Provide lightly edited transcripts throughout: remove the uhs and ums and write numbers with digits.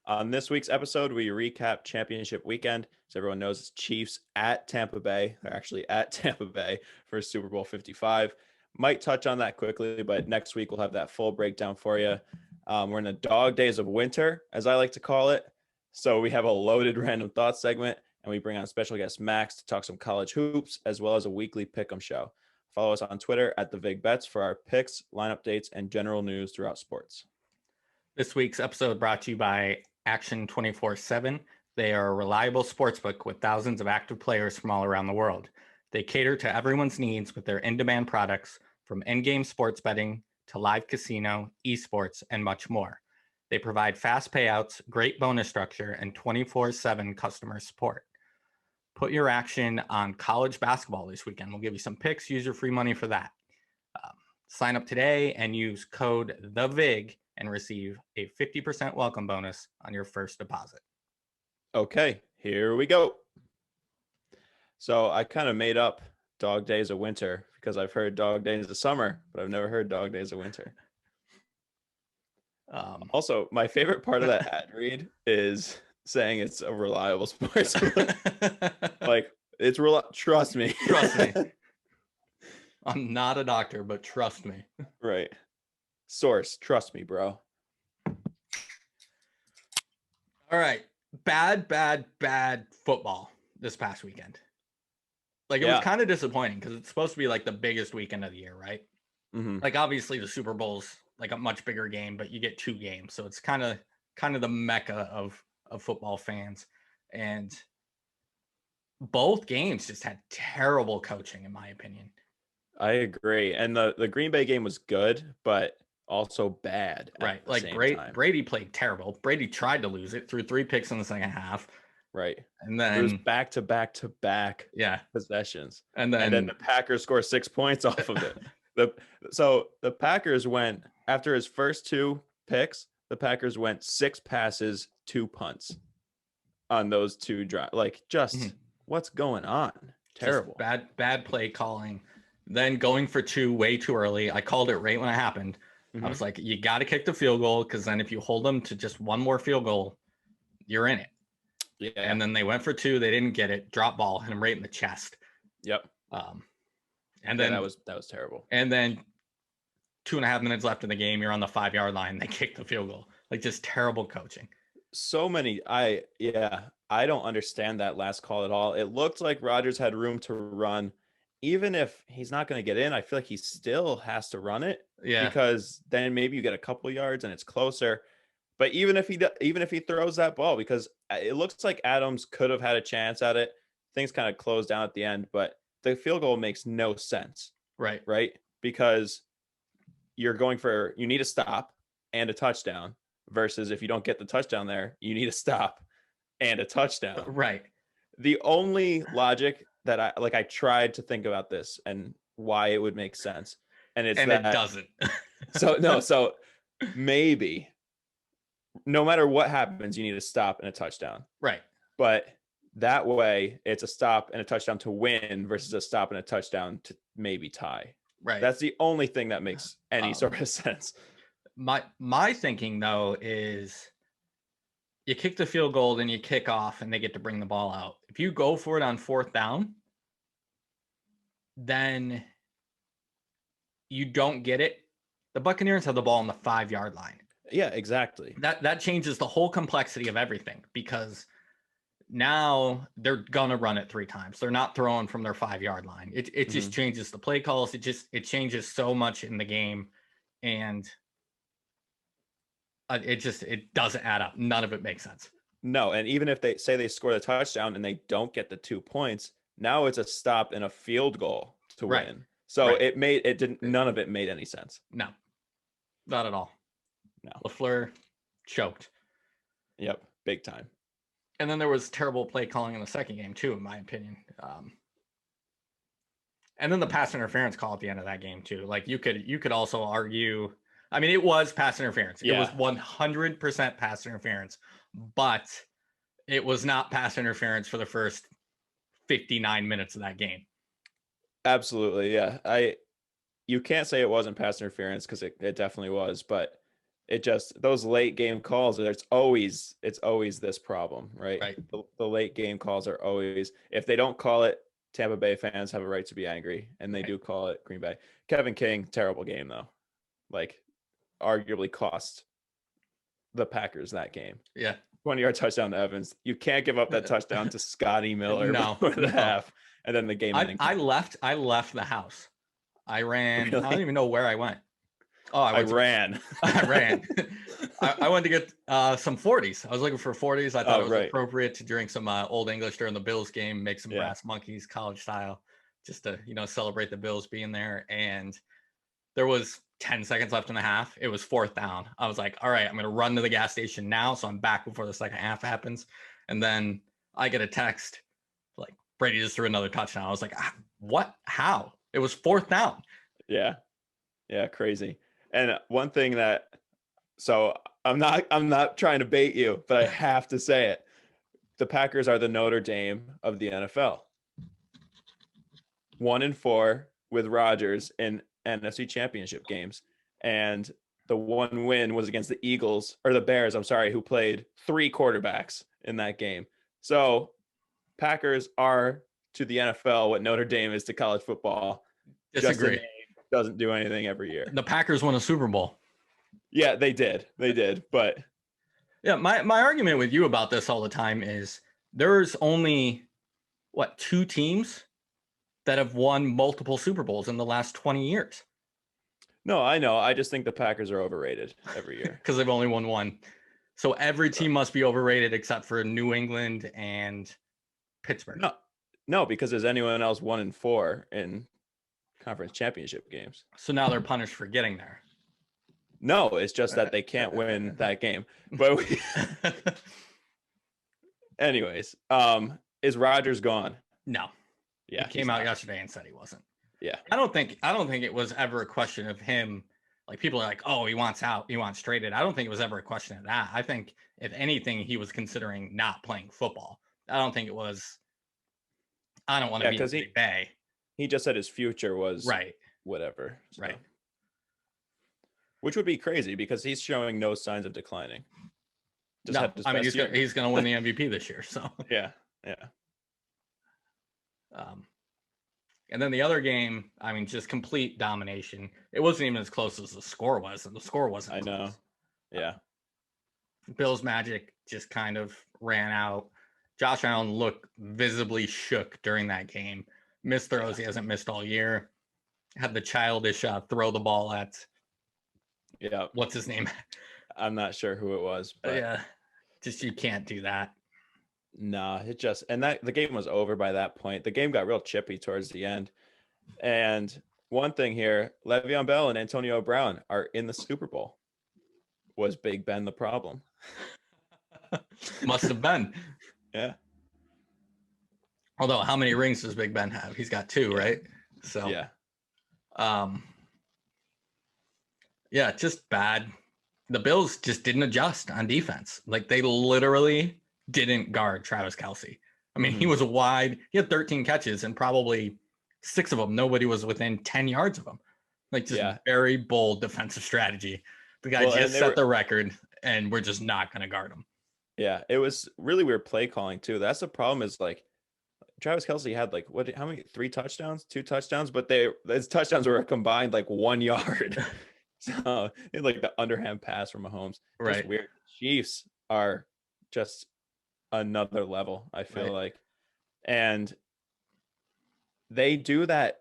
On this week's episode, we recap championship weekend. As everyone knows, it's Chiefs at Tampa Bay. They're actually at Tampa Bay for Super Bowl 55. Might touch on that quickly, but next week we'll have that full breakdown for you. We're in the dog days of winter, as I like to call it. So we have a loaded random thoughts segment, and we bring on special guest Max to talk some college hoops, as well as a weekly pick'em show. Follow us on Twitter at the Vig Bets for our picks, lineup dates, and general news throughout sports. This week's episode brought to you by Action 24/7. They are a reliable sportsbook with thousands of active players from all around the world. They cater to everyone's needs with their in-demand products, from in-game sports betting to live casino, esports, and much more. They provide fast payouts, great bonus structure, and 24/7 customer support. Put your action on college basketball this weekend. We'll give you some picks. Use your free money for that. Sign up today and use code THEVIG and receive a 50% welcome bonus on your first deposit. Okay, here we go. So I kind of made up dog days of winter because I've heard dog days of summer, but I've never heard dog days of winter. Also, my favorite part of that ad read is saying it's a reliable sports book. Like, it's trust me. Trust me. I'm not a doctor, but trust me. Right. Source, trust me, bro. All right. Bad football this past weekend. Like, it was kind of disappointing because it's supposed to be like the biggest weekend of the year, right? Mm-hmm. Like, obviously the Super Bowl's like a much bigger game, but you get two games. So it's kind of the mecca of football fans. And both games just had terrible coaching, in my opinion. I agree. And the Green Bay game was good, but also bad. Right. Like Brady played terrible. Brady tried to lose it, threw 3 picks in the second half. Right. And then it was back to back possessions. And then the Packers scored 6 points off of it. So the Packers went, after his first 2 picks, the Packers went 6 passes, 2 punts on those 2 drives. Like, just what's going on? Terrible. Just bad play calling. Then going for 2 way too early. I called it right when it happened. I was like, you got to kick the field goal, because then if you hold them to just one more field goal, you're in it. Yeah. And then they went for 2. They didn't get it. Drop ball, hit him right in the chest. Yep. And then that was terrible. And then 2.5 minutes left in the game, you're on the 5-yard line. They kick the field goal. Like, just terrible coaching. So many. I don't understand that last call at all. It looked like Rodgers had room to run. Even if he's not going to get in, I feel like he still has to run it. Yeah. Because then maybe you get a couple yards and it's closer. But even if he throws that ball, because it looks like Adams could have had a chance at it. Things kind of closed down at the end, but the field goal makes no sense. Right. Right? Because you need a stop and a touchdown, versus if you don't get the touchdown there, you need a stop and a touchdown. Right. The only logic that I tried to think about this and why it would make sense. And it doesn't. So maybe no matter what happens, you need a stop and a touchdown. Right. But that way it's a stop and a touchdown to win versus a stop and a touchdown to maybe tie. Right. That's the only thing that makes any sort of sense. My thinking, though, is you kick the field goal, then you kick off, and they get to bring the ball out. If you go for it on 4th down, then you don't get it. The Buccaneers have the ball on the 5-yard line. Yeah, exactly. That changes the whole complexity of everything, because now they're gonna run it 3 times. They're not throwing from their 5-yard line. It just changes the play calls. It changes so much in the game, and it doesn't add up. None of it makes sense. No, and even if they say they score the touchdown and they don't get the 2 points, now it's a stop and a field goal to win. So none of it made any sense. No, not at all. No. LaFleur choked. Yep, big time. And then there was terrible play calling in the second game too, in my opinion. And then the pass interference call at the end of that game too. Like, you could also argue, I mean, it was pass interference. Yeah. It was 100% pass interference, but it was not pass interference for the first 59 minutes of that game. Absolutely, yeah. You can't say it wasn't pass interference, because it definitely was, but it just those late game calls. It's always this problem, right? Right. The late game calls are always, if they don't call it, Tampa Bay fans have a right to be angry, and they Right. do call it Green Bay. Kevin King, terrible game though, like arguably cost the Packers that game. Yeah. 20-yard touchdown to Evans. You can't give up that touchdown to Scotty Miller No, before the no. half, and then the game I ending. I left I left the house. I ran. I don't Really? even know where I went. Oh, I ran. I ran. I went to get some 40s. I was looking for 40s. I thought it was Right. appropriate to drink some Old English during the Bills game, make some Yeah. brass monkeys college style, just to celebrate the Bills being there. And there was 10 seconds left in the half. It was fourth down. I was like, all right, I'm gonna run to the gas station now, so I'm back before the second half happens. And then I get a text like Brady just threw another touchdown. I was like, what? How? It was fourth down. Yeah. Yeah. Crazy. And one thing that, so I'm not trying to bait you, but I have to say it. The Packers are the Notre Dame of the NFL. 1-4 with Rodgers in NFC Championship games, and the one win was against the Eagles, or the Bears, I'm sorry, who played 3 quarterbacks in that game. So Packers are to the NFL what Notre Dame is to college football. Just a Disagree. name, doesn't do anything every year. The Packers won a Super Bowl. Yeah, they did. But Yeah, my argument with you about this all the time is there's only what 2 teams that have won multiple Super Bowls in the last 20 years no, I know. I just think the Packers are overrated every year. because they've only won one. So every team must be overrated except for New England and Pittsburgh. No, because there's anyone else 1-4 in conference championship games. So now they're punished for getting there. No, it's just that they can't win that game. But anyways, is Rodgers gone? No. Yeah, he came out yesterday and said he wasn't. Yeah. I don't think it was ever a question of him. Like people are like, oh, he wants out, he wants traded. I don't think it was ever a question of that. I think if anything, he was considering not playing football. I don't think it was, I don't want to be in Green Bay. He just said his future was right. Whatever. So. Right. Which would be crazy because he's showing no signs of declining. No, I mean he's going to win the MVP this year. So yeah. And then the other game, I mean, just complete domination. It wasn't even as close as the score was, and the score wasn't. I know. Close. Yeah. Bills magic just kind of ran out. Josh Allen looked visibly shook during that game. Missed throws he hasn't missed all year. Had the childish throw the ball at. Yeah. What's his name? I'm not sure who it was. But yeah. Just you can't do that. Nah, the game was over by that point. The game got real chippy towards the end. And one thing here, Le'Veon Bell and Antonio Brown are in the Super Bowl. Was Big Ben the problem? Must have been. Yeah. Although, how many rings does Big Ben have? He's got 2, right? So yeah. Yeah, just bad. The Bills just didn't adjust on defense. Like they literally didn't guard Travis Kelce. I mean, he was wide. He had 13 catches and probably 6 of them, nobody was within 10 yards of him. Like just very bold defensive strategy. The guy just set the record and we're just not going to guard him. Yeah, it was really weird play calling too. That's the problem is like Travis Kelce had like how many 3 touchdowns, 2 touchdowns, but his touchdowns were combined like 1 yard. So it's like the underhand pass from Mahomes. Right. Just weird. Chiefs are just another level, I feel like. And they do that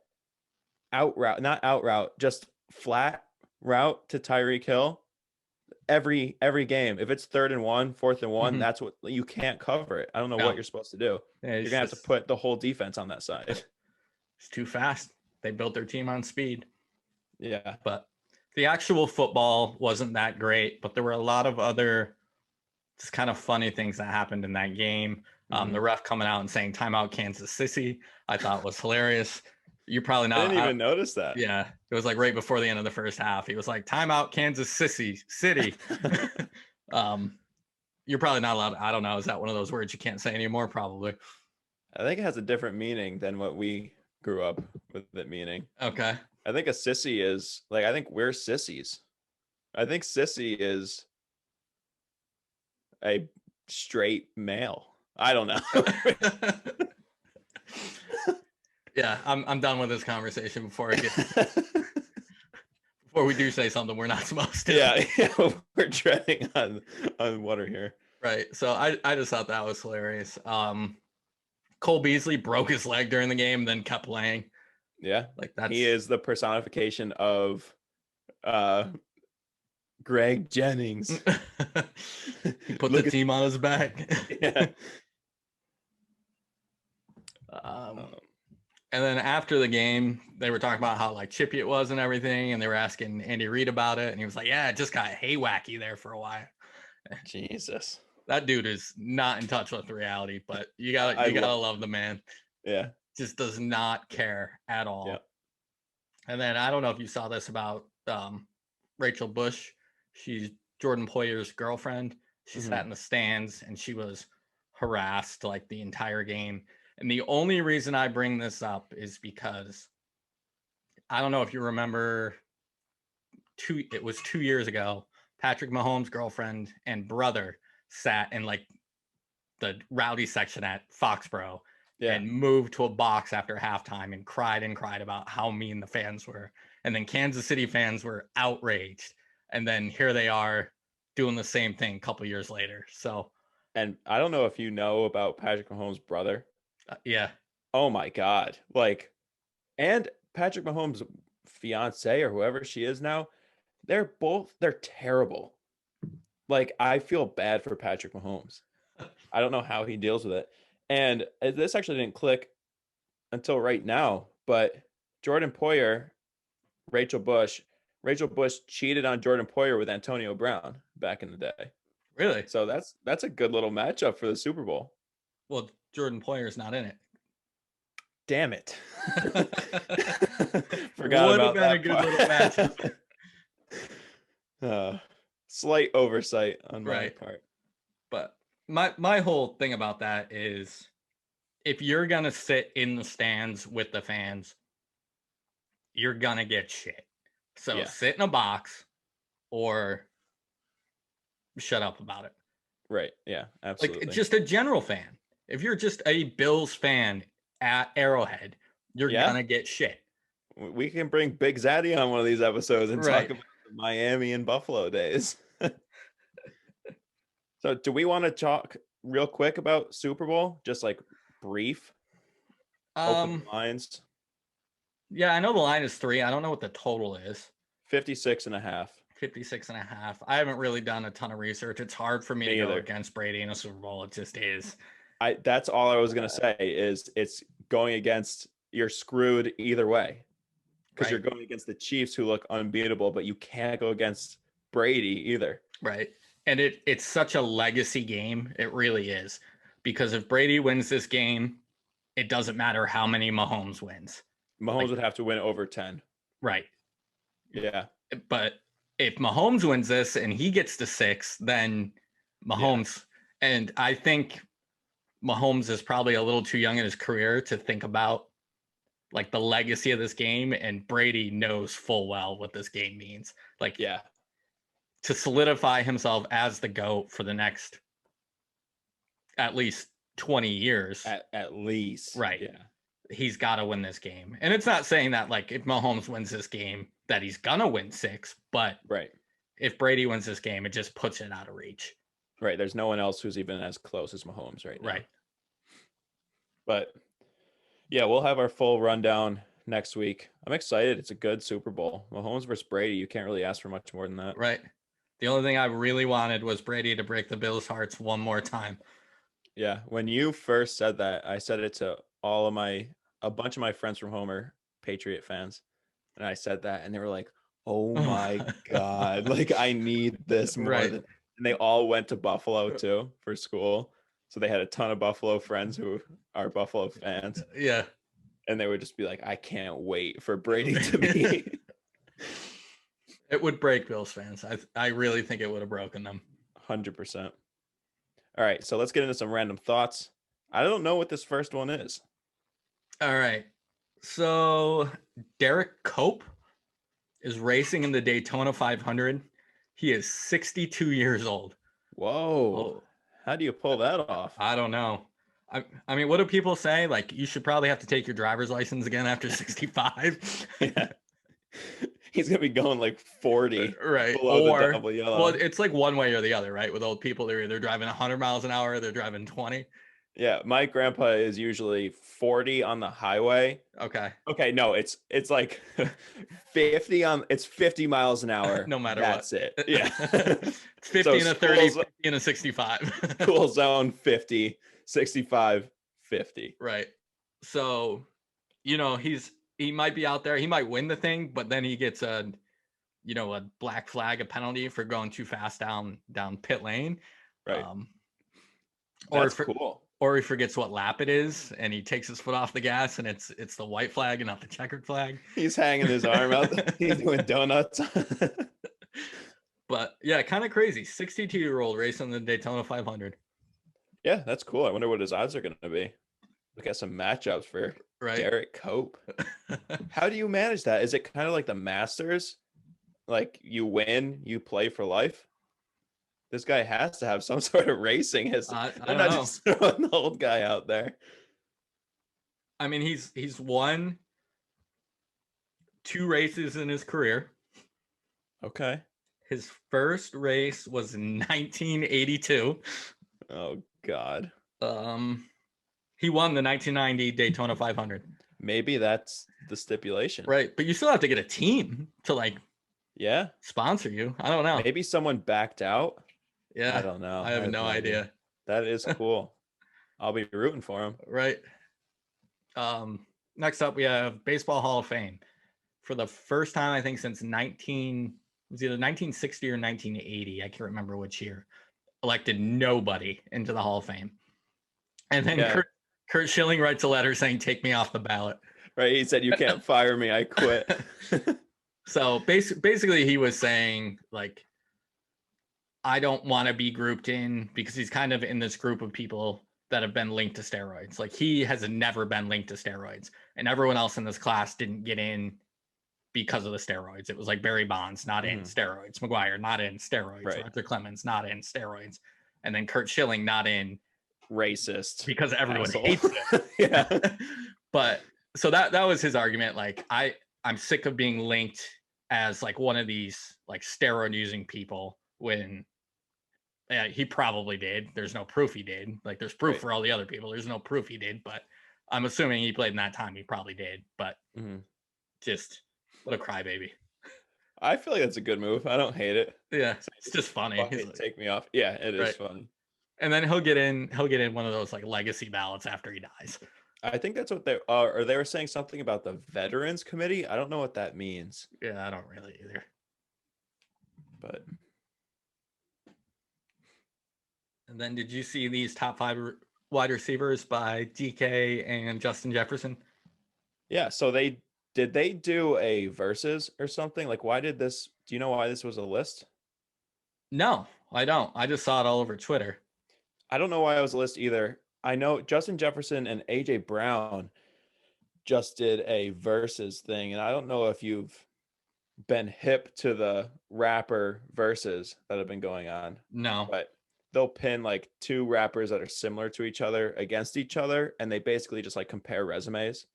not out route, just flat route to Tyreek Hill every game. If it's 3rd and 1, 4th and 1, that's what you can't cover it. I don't know what you're supposed to do. Yeah, you're gonna have to put the whole defense on that side. It's too fast. They built their team on speed. Yeah. But the actual football wasn't that great, but there were a lot of other just kind of funny things that happened in that game. The ref coming out and saying timeout Kansas City, I thought was hilarious. You probably not. I didn't even notice that. Yeah. It was like right before the end of the first half. He was like, timeout Kansas City. You're probably not allowed. I don't know. Is that one of those words you can't say anymore? Probably. I think it has a different meaning than what we grew up with it meaning. Okay. I think a sissy is like, I think we're sissies. I think Sissy is a straight male. I don't know. Yeah, I'm done with this conversation before before we do say something we're not supposed to. Yeah, we're treading on water here. Right. So I just thought that was hilarious. Cole Beasley broke his leg during the game, then kept playing. Yeah, Like that's he is the personification of Greg Jennings. he put the team on his back. Yeah. And then after the game, they were talking about how like chippy it was and everything, and they were asking Andy Reid about it, and he was like, "Yeah, it just got hay wacky there for a while." Jesus, that dude is not in touch with reality, but you gotta love the man. Yeah, just does not care at all. Yeah. And then I don't know if you saw this about Rachel Bush. She's Jordan Poyer's girlfriend. She sat in the stands and she was harassed like the entire game. And the only reason I bring this up is because I don't know if you remember it was 2 years ago, Patrick Mahomes' girlfriend and brother sat in like the rowdy section at Foxborough and moved to a box after halftime and cried about how mean the fans were. And then Kansas City fans were outraged. And then here they are doing the same thing a couple years later. So, and I don't know if you know about Patrick Mahomes' brother. Yeah. Oh my God. Like, and Patrick Mahomes' fiance or whoever she is now, they're terrible. Like, I feel bad for Patrick Mahomes. I don't know how he deals with it. And this actually didn't click until right now, but Jordan Poyer, Rachel Bush cheated on Jordan Poyer with Antonio Brown back in the day. Really? So that's a good little matchup for the Super Bowl. Well, Jordan Poyer's not in it. Damn it. Forgot would about have been that a good little matchup. Slight oversight on my part. But my whole thing about that is if you're going to sit in the stands with the fans, you're going to get shit. So sit in a box or shut up about it. Right. Yeah, absolutely. Like just a general fan. If you're just a Bills fan at Arrowhead, you're going to get shit. We can bring Big Zaddy on one of these episodes and talk about the Miami and Buffalo days. So do we want to talk real quick about Super Bowl? Just like brief? Open lines. Yeah, I know the line is 3. I don't know what the total is. 56.5. 56.5. I haven't really done a ton of research. It's hard for me to go against Brady in a Super Bowl. It just is. That's all I was going to say is it's going against, you're screwed either way. Because you're going against the Chiefs who look unbeatable, but you can't go against Brady either. Right. And it's such a legacy game. It really is. Because if Brady wins this game, it doesn't matter how many Mahomes wins. Mahomes would have to win over 10. Right. Yeah. But if Mahomes wins this and he gets to 6, then Mahomes, and I think Mahomes is probably a little too young in his career to think about like the legacy of this game, and Brady knows full well what this game means. Like, to solidify himself as the GOAT for the next at least 20 years. At least. Right. Yeah. He's got to win this game. And it's not saying that like if Mahomes wins this game that he's going to win 6, but if Brady wins this game, it just puts it out of reach. Right. There's no one else who's even as close as Mahomes right now. Right. But yeah, we'll have our full rundown next week. I'm excited. It's a good Super Bowl. Mahomes versus Brady. You can't really ask for much more than that. Right. The only thing I really wanted was Brady to break the Bills' hearts one more time. Yeah. When you first said that, I said it to a bunch of my friends from home are Patriot fans. And I said that and they were like, oh my God, like I need this more than, and they all went to Buffalo too for school. So they had a ton of Buffalo friends who are Buffalo fans. Yeah. And they would just be like, I can't wait for Brady to be. It would break Bills fans. I really think it would have broken them. 100%. All right. So let's get into some random thoughts. I don't know what this first one is. All right. So Derek Cope is racing in the Daytona 500. He is 62 years old. Whoa. Oh, How do you pull that off? I don't know. I mean, what do people say? Like, you should probably have to take your driver's license again after 65. Yeah. He's gonna be going like 40 Right. below the Or, double well, yellow. it's like one way or the other, right? With old people, they're either driving 100 miles an hour or they're driving 20. Yeah, my grandpa is usually 40 on the highway. Okay. Okay, no, it's like 50 on it's 50 miles an hour. No matter what. That's it. Yeah. It's 50 So and a 30, 50 and a 65. school zone 50, 65, 50. Right. So, he might be out there, he might win the thing, but then he gets a black flag, a penalty for going too fast down pit lane. Right. Or That's cool. Or he forgets what lap it is and he takes his foot off the gas and it's the white flag and not the checkered flag. He's hanging his arm out. He's doing donuts. But yeah, kind of crazy. 62-year-old racing the Daytona 500. Yeah, that's cool. I wonder what his odds are going to be. Look at some matchups for Garrett Cope. How do you manage that? Is it kind of like the Masters? Like you win, you play for life? This guy has to have some sort of racing history. I don't know. Just throwing the old guy out there. I mean, he's won 2 races in his career. Okay. His first race was in 1982. Oh God. He won the 1990 Daytona 500. Maybe that's the stipulation. Right, but you still have to get a team to sponsor you. I don't know. Maybe someone backed out. Yeah. I don't know. I have no idea. That is cool. I'll be rooting for him. Right. Next up, we have Baseball Hall of Fame. For the first time, I think since it was either 1960 or 1980. I can't remember which year. Elected nobody into the Hall of Fame. And then Kurt Schilling writes a letter saying, "Take me off the ballot." Right. He said, "You can't fire me. I quit." So basically he was saying, like, I don't want to be grouped in, because he's kind of in this group of people that have been linked to steroids. Like, he has never been linked to steroids, and everyone else in this class didn't get in because of the steroids. It was like Barry Bonds, not in steroids. McGuire, not in steroids. Right. Arthur Clemens, not in steroids. And then Kurt Schilling, not in racist. Because everyone asshole. hates it. Yeah. But so that was his argument. Like, I'm sick of being linked as like one of these like steroid using people when he probably did. There's no proof he did. Like, there's proof for all the other people. There's no proof he did, but I'm assuming he played in that time. He probably did, but just what a crybaby. I feel like that's a good move. I don't hate it. Yeah, it's just funny. Like, take me off. Yeah, it is funny. And then he'll get in one of those like legacy ballots after he dies. I think that's what they are. Or they were saying something about the Veterans Committee. I don't know what that means. Yeah, I don't really either. But. And then did you see these top 5 wide receivers by DK and Justin Jefferson? Yeah. So did they do a versus or something? Like, why did this? Do you know why this was a list? No, I don't. I just saw it all over Twitter. I don't know why it was a list either. I know Justin Jefferson and AJ Brown just did a versus thing, and I don't know if you've been hip to the rapper verses that have been going on. No, but they'll pin like 2 rappers that are similar to each other against each other, and they basically just like compare resumes,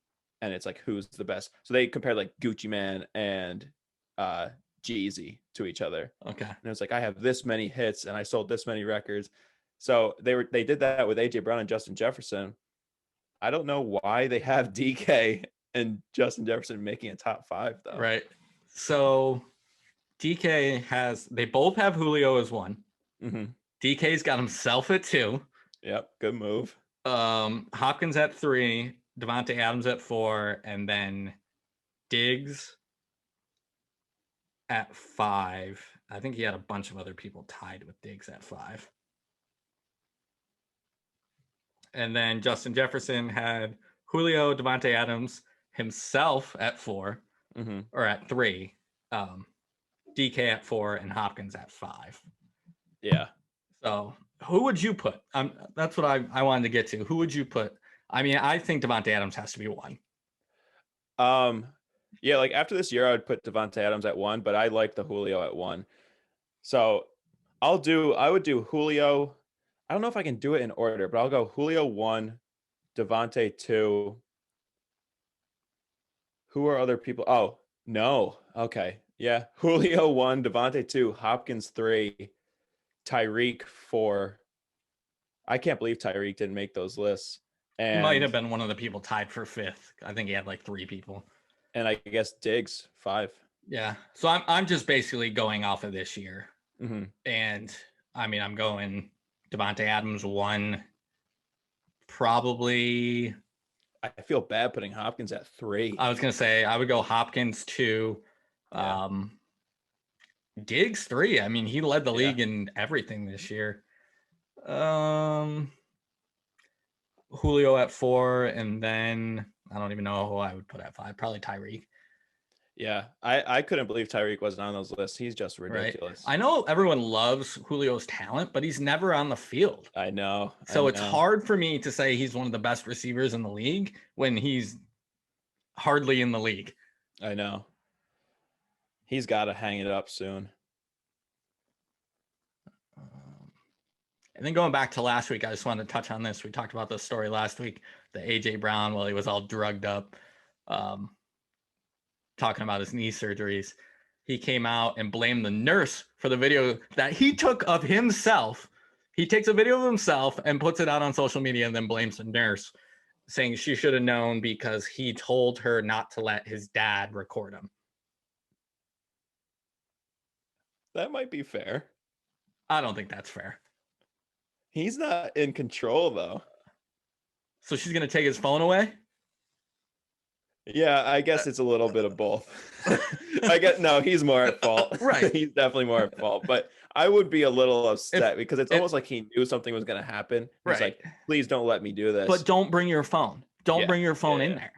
and it's like who's the best. So they compared like Gucci Man and Jeezy to each other. Okay. And it was like, I have this many hits and I sold this many records. So they did that with AJ Brown and Justin Jefferson. I don't know why they have DK and Justin Jefferson making a top 5 though. Right. So DK they both have Julio as 1. DK's got himself at 2. Yep. Good move. Hopkins at 3, Devontae Adams at 4, and then Diggs at 5. I think he had a bunch of other people tied with Diggs at 5. And then Justin Jefferson had Julio, Devontae Adams, himself at 4, or at 3, DK at 4, and Hopkins at 5. Yeah. So who would you put? That's what I wanted to get to. Who would you put? I mean, I think Devontae Adams has to be 1. Yeah, like after this year, I would put Devontae Adams at 1, but I like the Julio at 1. So I would do Julio. I don't know if I can do it in order, but I'll go Julio 1, Devontae 2. Who are other people? Oh, no. Okay. Yeah. Julio 1, Devontae 2, Hopkins 3, Tyreek 4. I can't believe Tyreek didn't make those lists. He might have And been one of the people tied for 5th. I think he had like 3 people. I guess Diggs 5. Yeah. So I'm just basically going off of this year. Mm-hmm. And I mean, I'm going Devontae Adams 1, probably. I feel bad putting Hopkins at 3. I was going to say I would go Hopkins 2. Yeah. Diggs 3. I mean, he led the Yeah. league in everything this year. Julio at 4, and then I don't even know who I would put at 5. Probably Tyreek. Yeah, I couldn't believe Tyreek wasn't on those lists. He's just ridiculous. Right? I know everyone loves Julio's talent, but he's never on the field. I know. So it's hard for me to say he's one of the best receivers in the league when he's hardly in the league. I know. He's got to hang it up soon. And then going back to last week, I just wanted to touch on this. We talked about this story last week, the AJ Brown, while he was all drugged up, talking about his knee surgeries. He came out and blamed the nurse for the video that he took of himself. He takes a video of himself and puts it out on social media and then blames the nurse, saying she should have known because he told her not to let his dad record him. That might be fair. I don't think that's fair. He's not in control, though. So she's going to take his phone away? Yeah, I guess it's a little bit of both. No, he's more at fault. Right. He's definitely more at fault. But I would be a little upset because it's almost like he knew something was going to happen. He's like, please don't let me do this. But don't bring your phone. Don't bring your phone in there.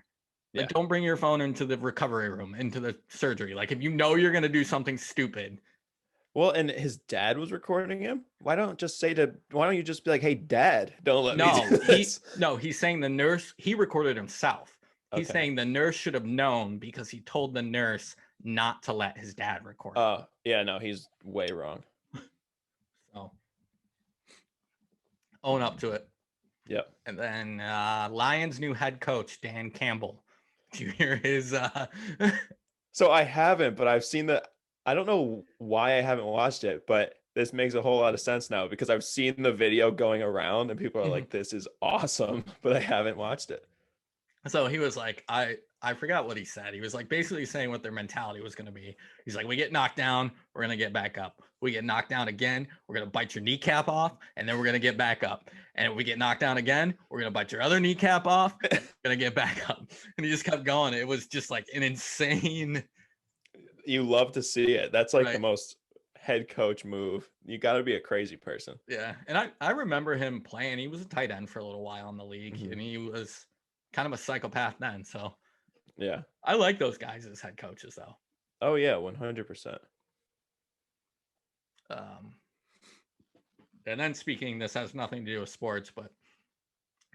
Like, Yeah. don't bring your phone into the recovery room, into the surgery. Like, if you know you're going to do something stupid. Well, and his dad was recording him. Why don't you just be like, hey, dad, don't let me do this? He's saying the nurse, he recorded himself. He's Okay. saying the nurse should have known because he told the nurse not to let his dad record. Oh, yeah, no, he's way wrong. So own up to it. Yep. And then Lions' new head coach, Dan Campbell. Did you hear his So I haven't, but I've seen that. I don't know why I haven't watched it, but this makes a whole lot of sense now because I've seen the video going around and people are like, this is awesome, but I haven't watched it. So he was like, I forgot what he said. He was like basically saying what their mentality was going to be. He's like, we get knocked down, we're going to get back up. We get knocked down again, we're going to bite your kneecap off, and then we're going to get back up. And if we get knocked down again, we're going to bite your other kneecap off, we're going to get back up. And he just kept going. It was just like an insane. You love to see it. That's like the most head coach move. You got to be a crazy person. Yeah. And I remember him playing. He was a tight end for a little while in the league, and he was kind of a psychopath then. So yeah, I like those guys as head coaches though. Oh yeah, 100%. And then speaking, this has nothing to do with sports, but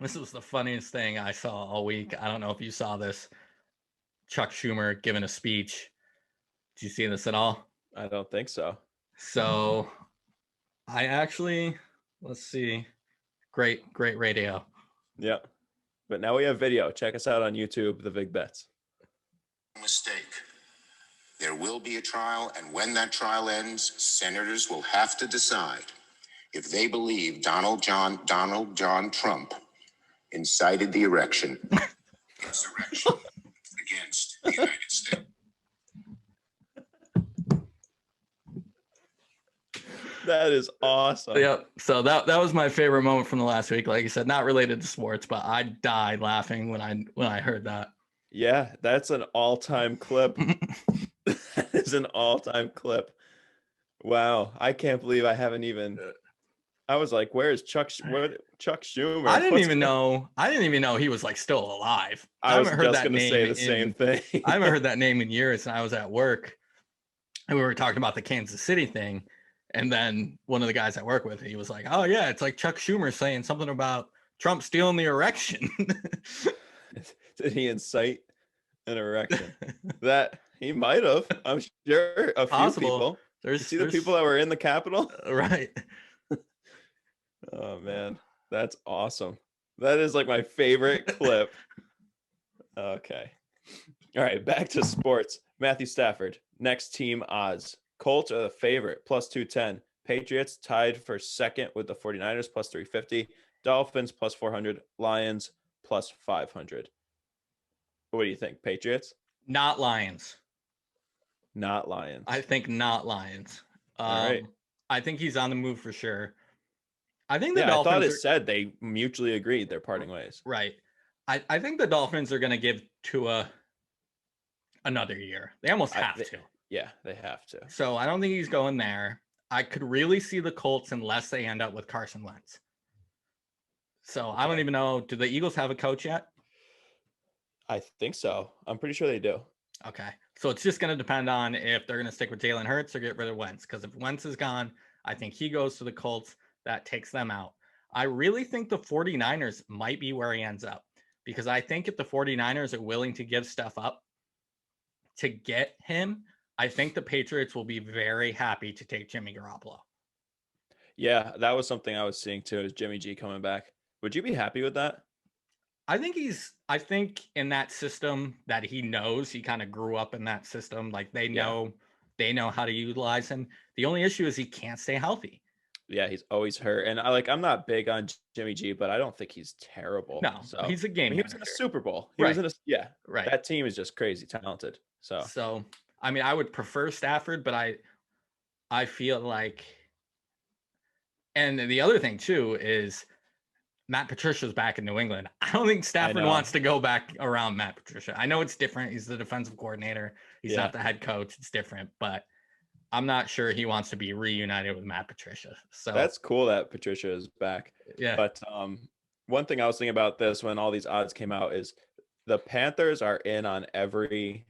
this was the funniest thing I saw all week. I don't know if you saw this. Chuck Schumer giving a speech. Did you see this at all? I don't think so. So I actually, let's see. Great radio. Yeah. But now we have video. Check us out on YouTube, The Big Bets. Mistake. There will be a trial, and when that trial ends, senators will have to decide if they believe Donald John Trump incited the insurrection against the United States. That is awesome. Yep. So that was my favorite moment from the last week. Like I said, not related to sports, but I died laughing when I heard that. Yeah, that's an all-time clip. That is an all-time clip. Wow, I can't believe I haven't even. I was like, "Where's Chuck Schumer?" I didn't even know he was like still alive. I was just going to say the same thing. I haven't heard that name in years, and I was at work, and we were talking about the Kansas City thing. And then one of the guys I work with, he was like, oh, yeah, it's like Chuck Schumer saying something about Trump stealing the erection. Did he incite an erection? That he might have. I'm sure a few people. You see the people that were in the Capitol? Right. Oh man, that's awesome. That is like my favorite clip. Okay. All right, back to sports. Matthew Stafford, next team odds. Colts are the favorite, plus 210. Patriots tied for second with the 49ers, plus 350. Dolphins, plus 400. Lions, plus 500. What do you think? Patriots? Not Lions. Not Lions. I think not Lions. All right. I think he's on the move for sure. I think the Yeah, I thought Dolphins it said they mutually agreed they're parting ways. right. I think the Dolphins are going to give Tua another year. They almost have to. Yeah, they have to. So I don't think he's going there. I could really see the Colts unless they end up with Carson Wentz. So I don't even know. Do the Eagles have a coach yet? I think so. I'm pretty sure they do. Okay. So it's just going to depend on if they're going to stick with Jalen Hurts or get rid of Wentz. Because if Wentz is gone, I think he goes to the Colts. That takes them out. I really think the 49ers might be where he ends up. Because I think if the 49ers are willing to give stuff up to get him, I think the Patriots will be very happy to take Jimmy Garoppolo. Yeah, that was something I was seeing too, is Jimmy G coming back. Would you be happy with that? I think in that system that he knows, he kind of grew up in that system. Like they know how to utilize him. The only issue is he can't stay healthy. Yeah, he's always hurt. And I'm not big on Jimmy G, but I don't think he's terrible. No, so he's a game he was in a Super Bowl. He was in a right. That team is just crazy talented. So I mean, I would prefer Stafford, but I feel like, and the other thing too is Matt Patricia's back in New England. I don't think Stafford wants to go back around Matt Patricia. I know it's different. He's the defensive coordinator. He's not the head coach. It's different, but I'm not sure he wants to be reunited with Matt Patricia. So that's cool that Patricia is back. Yeah. But one thing I was thinking about this when all these odds came out is the Panthers are in on every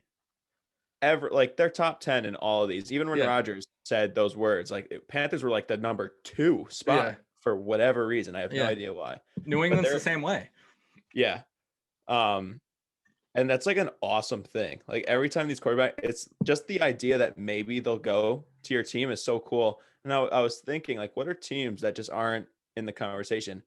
like they're top 10 in all of these. Even when Rodgers said those words, like Panthers were like the number 2 spot for whatever reason. I have no idea why. New England's the same way. Yeah. And that's like an awesome thing. Like every time these quarterbacks, it's just the idea that maybe they'll go to your team is so cool. And I was thinking, like, what are teams that just aren't in the conversation?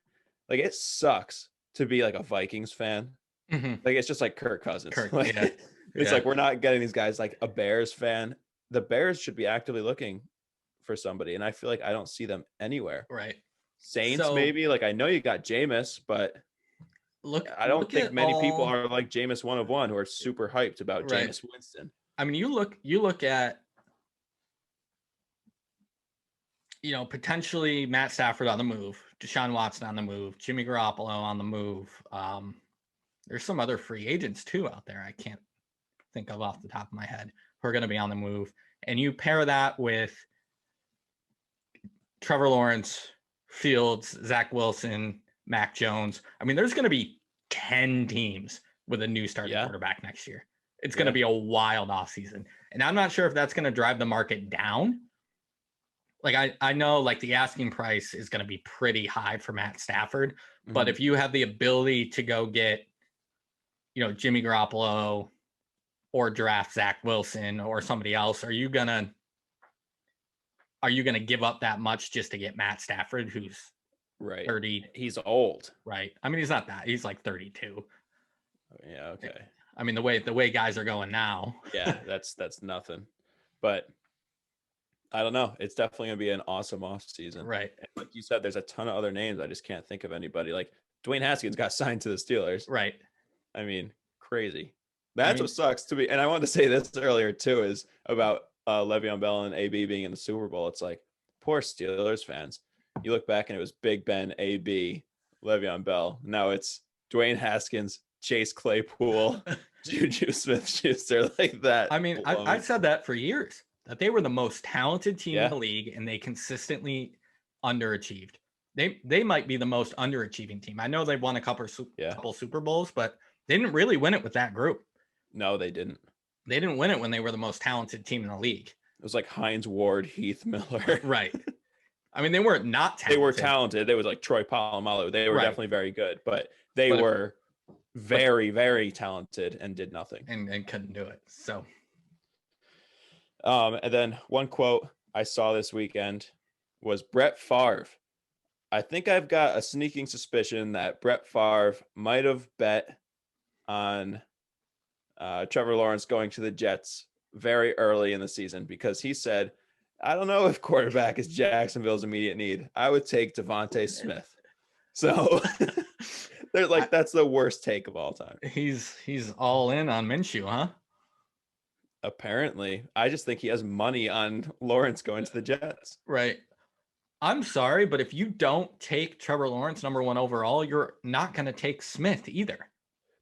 Like, it sucks to be like a Vikings fan. Mm-hmm. Like, it's just like Kirk Cousins. Like, it's like we're not getting these guys. Like a Bears fan, the Bears should be actively looking for somebody, and I feel like I don't see them anywhere. Right. Saints, maybe. Like I know you got Jameis, but I don't think many people are like Jameis 1 of 1 who are super hyped about Jameis Winston. I mean, you look at, potentially Matt Stafford on the move, Deshaun Watson on the move, Jimmy Garoppolo on the move. There's some other free agents too out there I can't think of off the top of my head who are going to be on the move. And you pair that with Trevor Lawrence, Fields, Zach Wilson, Mac Jones. I mean, there's going to be 10 teams with a new starting quarterback next year. It's going to be a wild offseason. And I'm not sure if that's going to drive the market down. Like I know like the asking price is going to be pretty high for Matt Stafford, but if you have the ability to go get, Jimmy Garoppolo or draft Zach Wilson or somebody else, are you gonna give up that much just to get Matt Stafford, who's 30? He's old. Right. I mean, he's not that. He's like 32. Yeah, okay. I mean, the way guys are going now. Yeah, that's nothing. But I don't know. It's definitely going to be an awesome off season. Right. And like you said, there's a ton of other names. I just can't think of anybody. Like Dwayne Haskins got signed to the Steelers. Right. I mean, crazy. That's what sucks to be. And I wanted to say this earlier too, is about Le'Veon Bell and AB being in the Super Bowl. It's like, poor Steelers fans. You look back and it was Big Ben, AB, Le'Veon Bell. Now it's Dwayne Haskins, Chase Claypool, Juju Smith-Schuster, like that. I mean, I've said that for years, that they were the most talented team in the league and they consistently underachieved. They might be the most underachieving team. I know they won a couple Super Bowls, but they didn't really win it with that group. No, they didn't. They didn't win it when they were the most talented team in the league. It was like Hines Ward, Heath Miller. Right. I mean, they weren't not talented. They were talented. They was like Troy Polamalu. They were definitely very good, but they were very, very talented and did nothing. And couldn't do it. So. And then one quote, I saw this weekend was Brett Favre. I think I've got a sneaking suspicion that Brett Favre might have bet on Trevor Lawrence going to the Jets very early in the season because he said, I don't know if quarterback is Jacksonville's immediate need. I would take Devontae Smith. So they're like, that's the worst take of all time. He's all in on Minshew, huh? Apparently, I just think he has money on Lawrence going to the Jets. Right. I'm sorry, but if you don't take Trevor Lawrence number 1 overall, you're not going to take Smith either.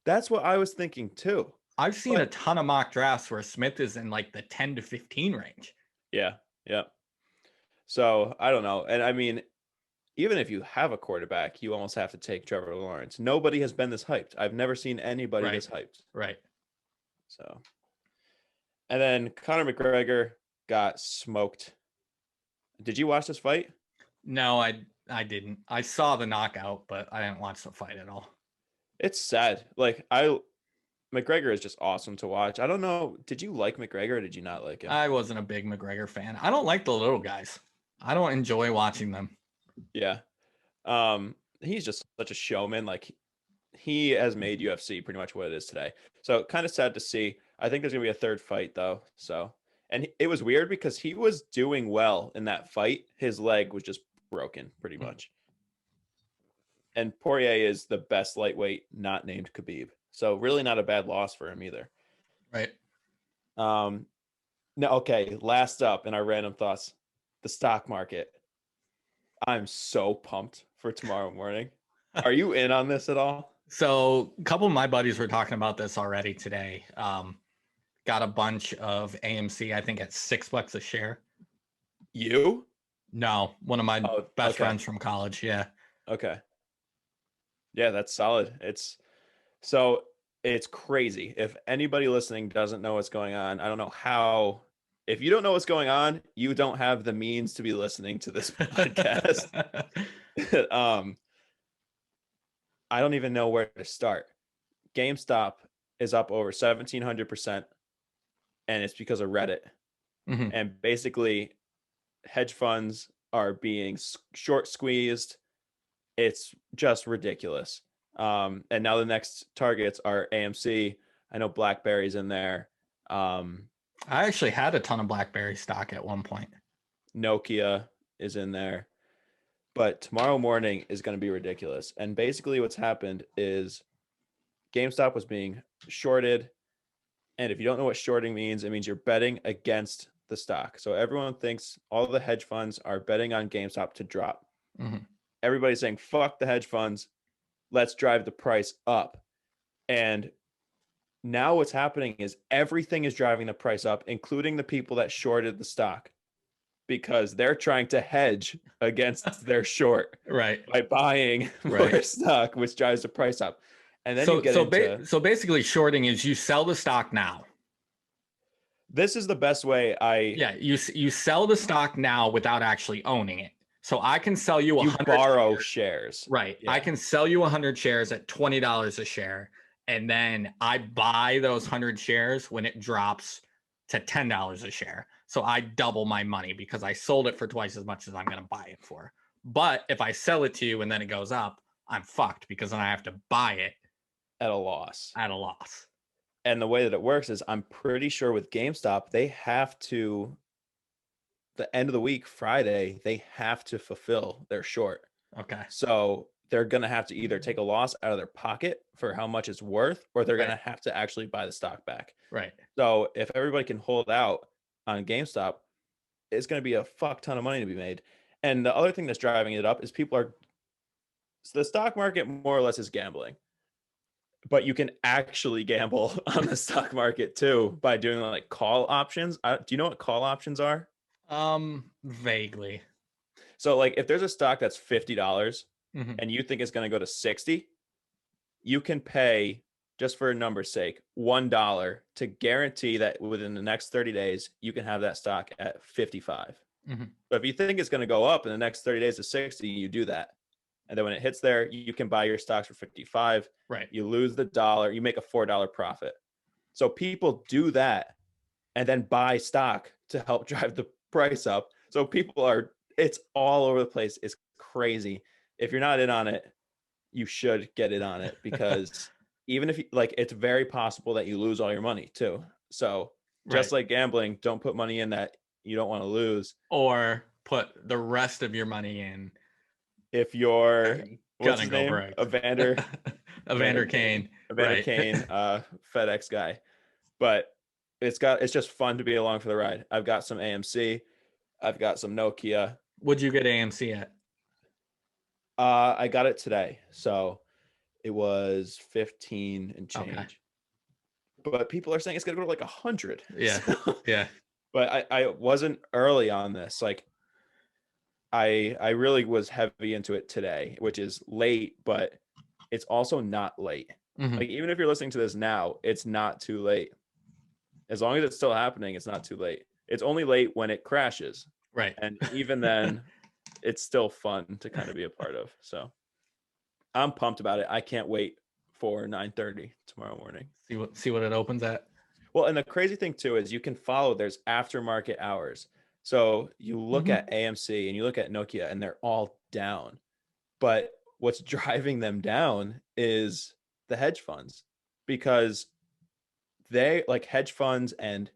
That's what I was thinking too. I've seen a ton of mock drafts where Smith is in like the 10 to 15 range. Yeah. Yeah. So I don't know. And I mean, even if you have a quarterback, you almost have to take Trevor Lawrence. Nobody has been this hyped. I've never seen anybody this hyped. Right. So, and then Conor McGregor got smoked. Did you watch this fight? No, I didn't. I saw the knockout, but I didn't watch the fight at all. It's sad. McGregor is just awesome to watch. I don't know. Did you like McGregor or did you not like him? I wasn't a big McGregor fan. I don't like the little guys. I don't enjoy watching them. Yeah. He's just such a showman. Like he has made UFC pretty much what it is today. So kind of sad to see. I think there's gonna be a third fight though. So, and it was weird because he was doing well in that fight. His leg was just broken pretty much. And Poirier is the best lightweight not named Khabib. So really not a bad loss for him either. Right. Now, okay, last up in our random thoughts, the stock market. I'm so pumped for tomorrow morning. Are you in on this at all? So a couple of my buddies were talking about this already today. Got a bunch of AMC, I think at $6 a share. You? No, one of my best friends from college. Yeah. Okay. Yeah, that's solid. It's crazy. If anybody listening doesn't know what's going on, I don't know how. If you don't know what's going on, you don't have the means to be listening to this podcast. I don't even know where to start. GameStop is up over 1,700%, and it's because of Reddit. Mm-hmm. And basically, hedge funds are being short squeezed. It's just ridiculous. And now the next targets are AMC. I know BlackBerry's in there. I actually had a ton of BlackBerry stock at one point. Nokia is in there. But tomorrow morning is going to be ridiculous. And basically what's happened is GameStop was being shorted. And if you don't know what shorting means, it means you're betting against the stock. So everyone thinks all the hedge funds are betting on GameStop to drop. Mm-hmm. Everybody's saying, fuck the hedge funds. Let's drive the price up. And now what's happening is everything is driving the price up, including the people that shorted the stock, because they're trying to hedge against their short by buying more stock, which drives the price up. And then so basically shorting is you sell the stock now. This is the best way. You sell the stock now without actually owning it. So I can sell you 100 borrow shares. Right. Yeah. I can sell you 100 shares at $20 a share. And then I buy those 100 shares when it drops to $10 a share. So I double my money because I sold it for twice as much as I'm going to buy it for. But if I sell it to you and then it goes up, I'm fucked because then I have to buy it at a loss. And the way that it works is I'm pretty sure with GameStop, they have to, the end of the week, Friday, they have to fulfill their short. Okay. So they're going to have to either take a loss out of their pocket for how much it's worth, or they're going to have to actually buy the stock back. Right. So if everybody can hold out on GameStop, it's going to be a fuck ton of money to be made. And the other thing that's driving it up is so the stock market more or less is gambling, but you can actually gamble on the stock market too by doing like call options. Do you know what call options are? Vaguely. So like if there's a stock that's $50 mm-hmm. and you think it's going to go to 60, you can pay, just for a number's sake, $1 to guarantee that within the next 30 days, you can have that stock at 55. Mm-hmm. But if you think it's going to go up in the next 30 days to 60, you do that. And then when it hits there, you can buy your stocks for 55. Right. You lose the dollar, you make a $4 profit. So people do that and then buy stock to help drive the price up. So it's all over the place. It's crazy. If you're not in on it, you should get in on it, because even if you like, it's very possible that you lose all your money too. So just like gambling, don't put money in that you don't want to lose, or put the rest of your money in if you're what's gonna his go name, broke. Evander Kane, FedEx guy. But it's just fun to be along for the ride. I've got some AMC, I've got some Nokia. Would you get AMC at? I got it today, so it was 15 and change. Okay. But people are saying it's gonna go to like 100. Yeah. Yeah. But I wasn't early on this. Like I really was heavy into it today, which is late, but it's also not late. Mhm. Like, even if you're listening to this now, it's not too late. As long as it's still happening, it's not too late. It's only late when it crashes. Right. And even then, it's still fun to kind of be a part of. So I'm pumped about it. I can't wait for 9:30 tomorrow morning. See what it opens at. Well, and the crazy thing too is you can follow, there's aftermarket hours. So you look at AMC and you look at Nokia and they're all down. But what's driving them down is the hedge funds, because they, like, hedge funds and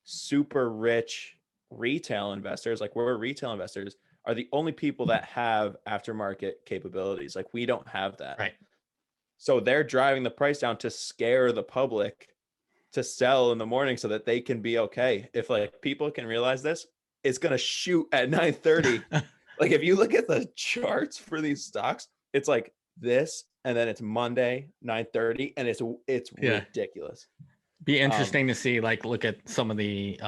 super rich retail investors, like we're retail investors, are the only people that have aftermarket capabilities. Like, we don't have that. Right. So they're driving the price down to scare the public to sell in the morning so that they can be okay. If like people can realize this, it's going to shoot at 9:30. Like, if you look at the charts for these stocks, it's like this, and then it's Monday 9:30, and it's ridiculous. Be interesting to see, like, look at some of the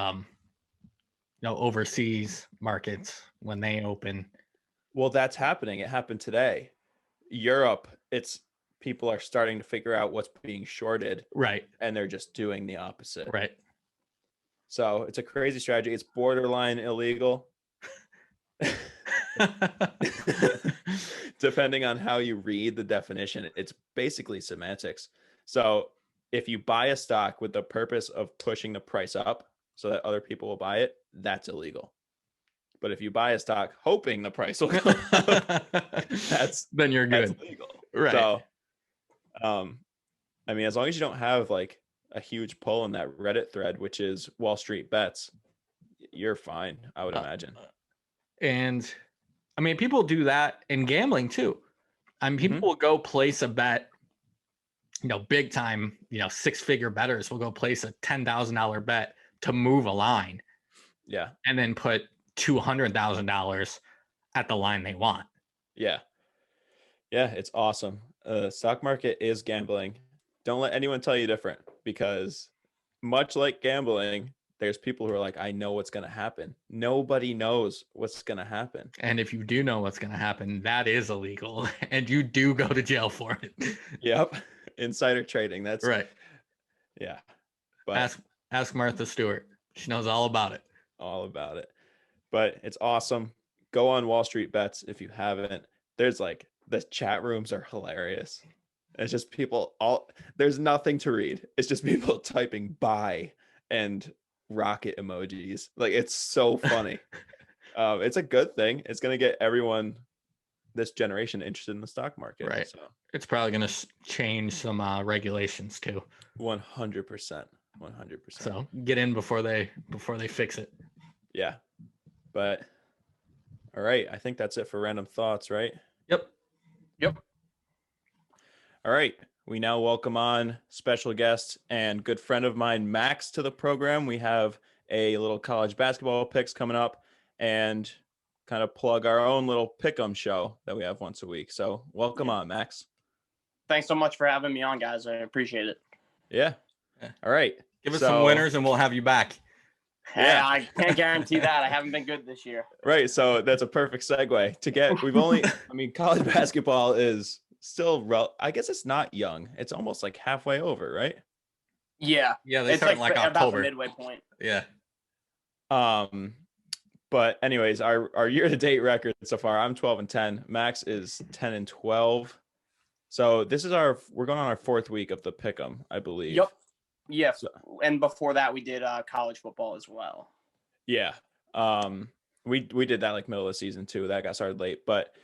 overseas markets when they open. Well, that's happening. It happened today. Europe, it's people are starting to figure out what's being shorted, Right. and they're just doing the opposite. Right. So it's a crazy strategy. It's borderline illegal. Depending on how you read the definition, it's basically semantics. So if you buy a stock with the purpose of pushing the price up so that other people will buy it, that's illegal. But if you buy a stock hoping the price will go up, then you're good. That's legal. Right. So, I mean, as long as you don't have like a huge pull in that Reddit thread, which is Wall Street Bets, you're fine, I would imagine. And I mean, people do that in gambling too. I mean, people will go place a bet, big time, 6-figure bettors will go place a $10,000 bet to move a line. Yeah. And then put $200,000 at the line they want. Yeah. Yeah, it's awesome. Stock market is gambling. Don't let anyone tell you different, because much like gambling, there's people who are like, I know what's going to happen. Nobody knows what's going to happen. And if you do know what's going to happen, that is illegal, and you do go to jail for it. Yep. Insider trading. That's right. Yeah. But ask Martha Stewart. She knows all about it. All about it. But it's awesome. Go on Wall Street Bets if you haven't. There's like, the chat rooms are hilarious. It's just people there's nothing to read. It's just people typing buy and rocket emojis. Like, it's so funny. It's a good thing. It's going to get everyone this generation interested in the stock market. Right. So it's probably going to change some regulations too. 100%. 100%. So get in before they fix it. Yeah. But all right, I think that's it for random thoughts, right? Yep. All right. We now welcome on special guest and good friend of mine, Max, to the program. We have a little college basketball picks coming up, and kind of plug our own little pick'em show that we have once a week. So welcome on, Max. Thanks so much for having me on, guys. I appreciate it. Yeah. All right. Give us some winners and we'll have you back. Yeah, I can't guarantee that. I haven't been good this year. Right. So that's a perfect segue to get, college basketball is still, I guess it's not young. It's almost like halfway over, right? Yeah. Yeah. They it's start like about October. the midway point. Yeah. But anyways, our year-to-date record so far, I'm 12-10. Max is 10-12. So this is we're going on our 4th week of the pick'em, I believe. Yep. Yeah. And before that, we did college football as well. Yeah. When We did that like middle of the season too. That got started late, but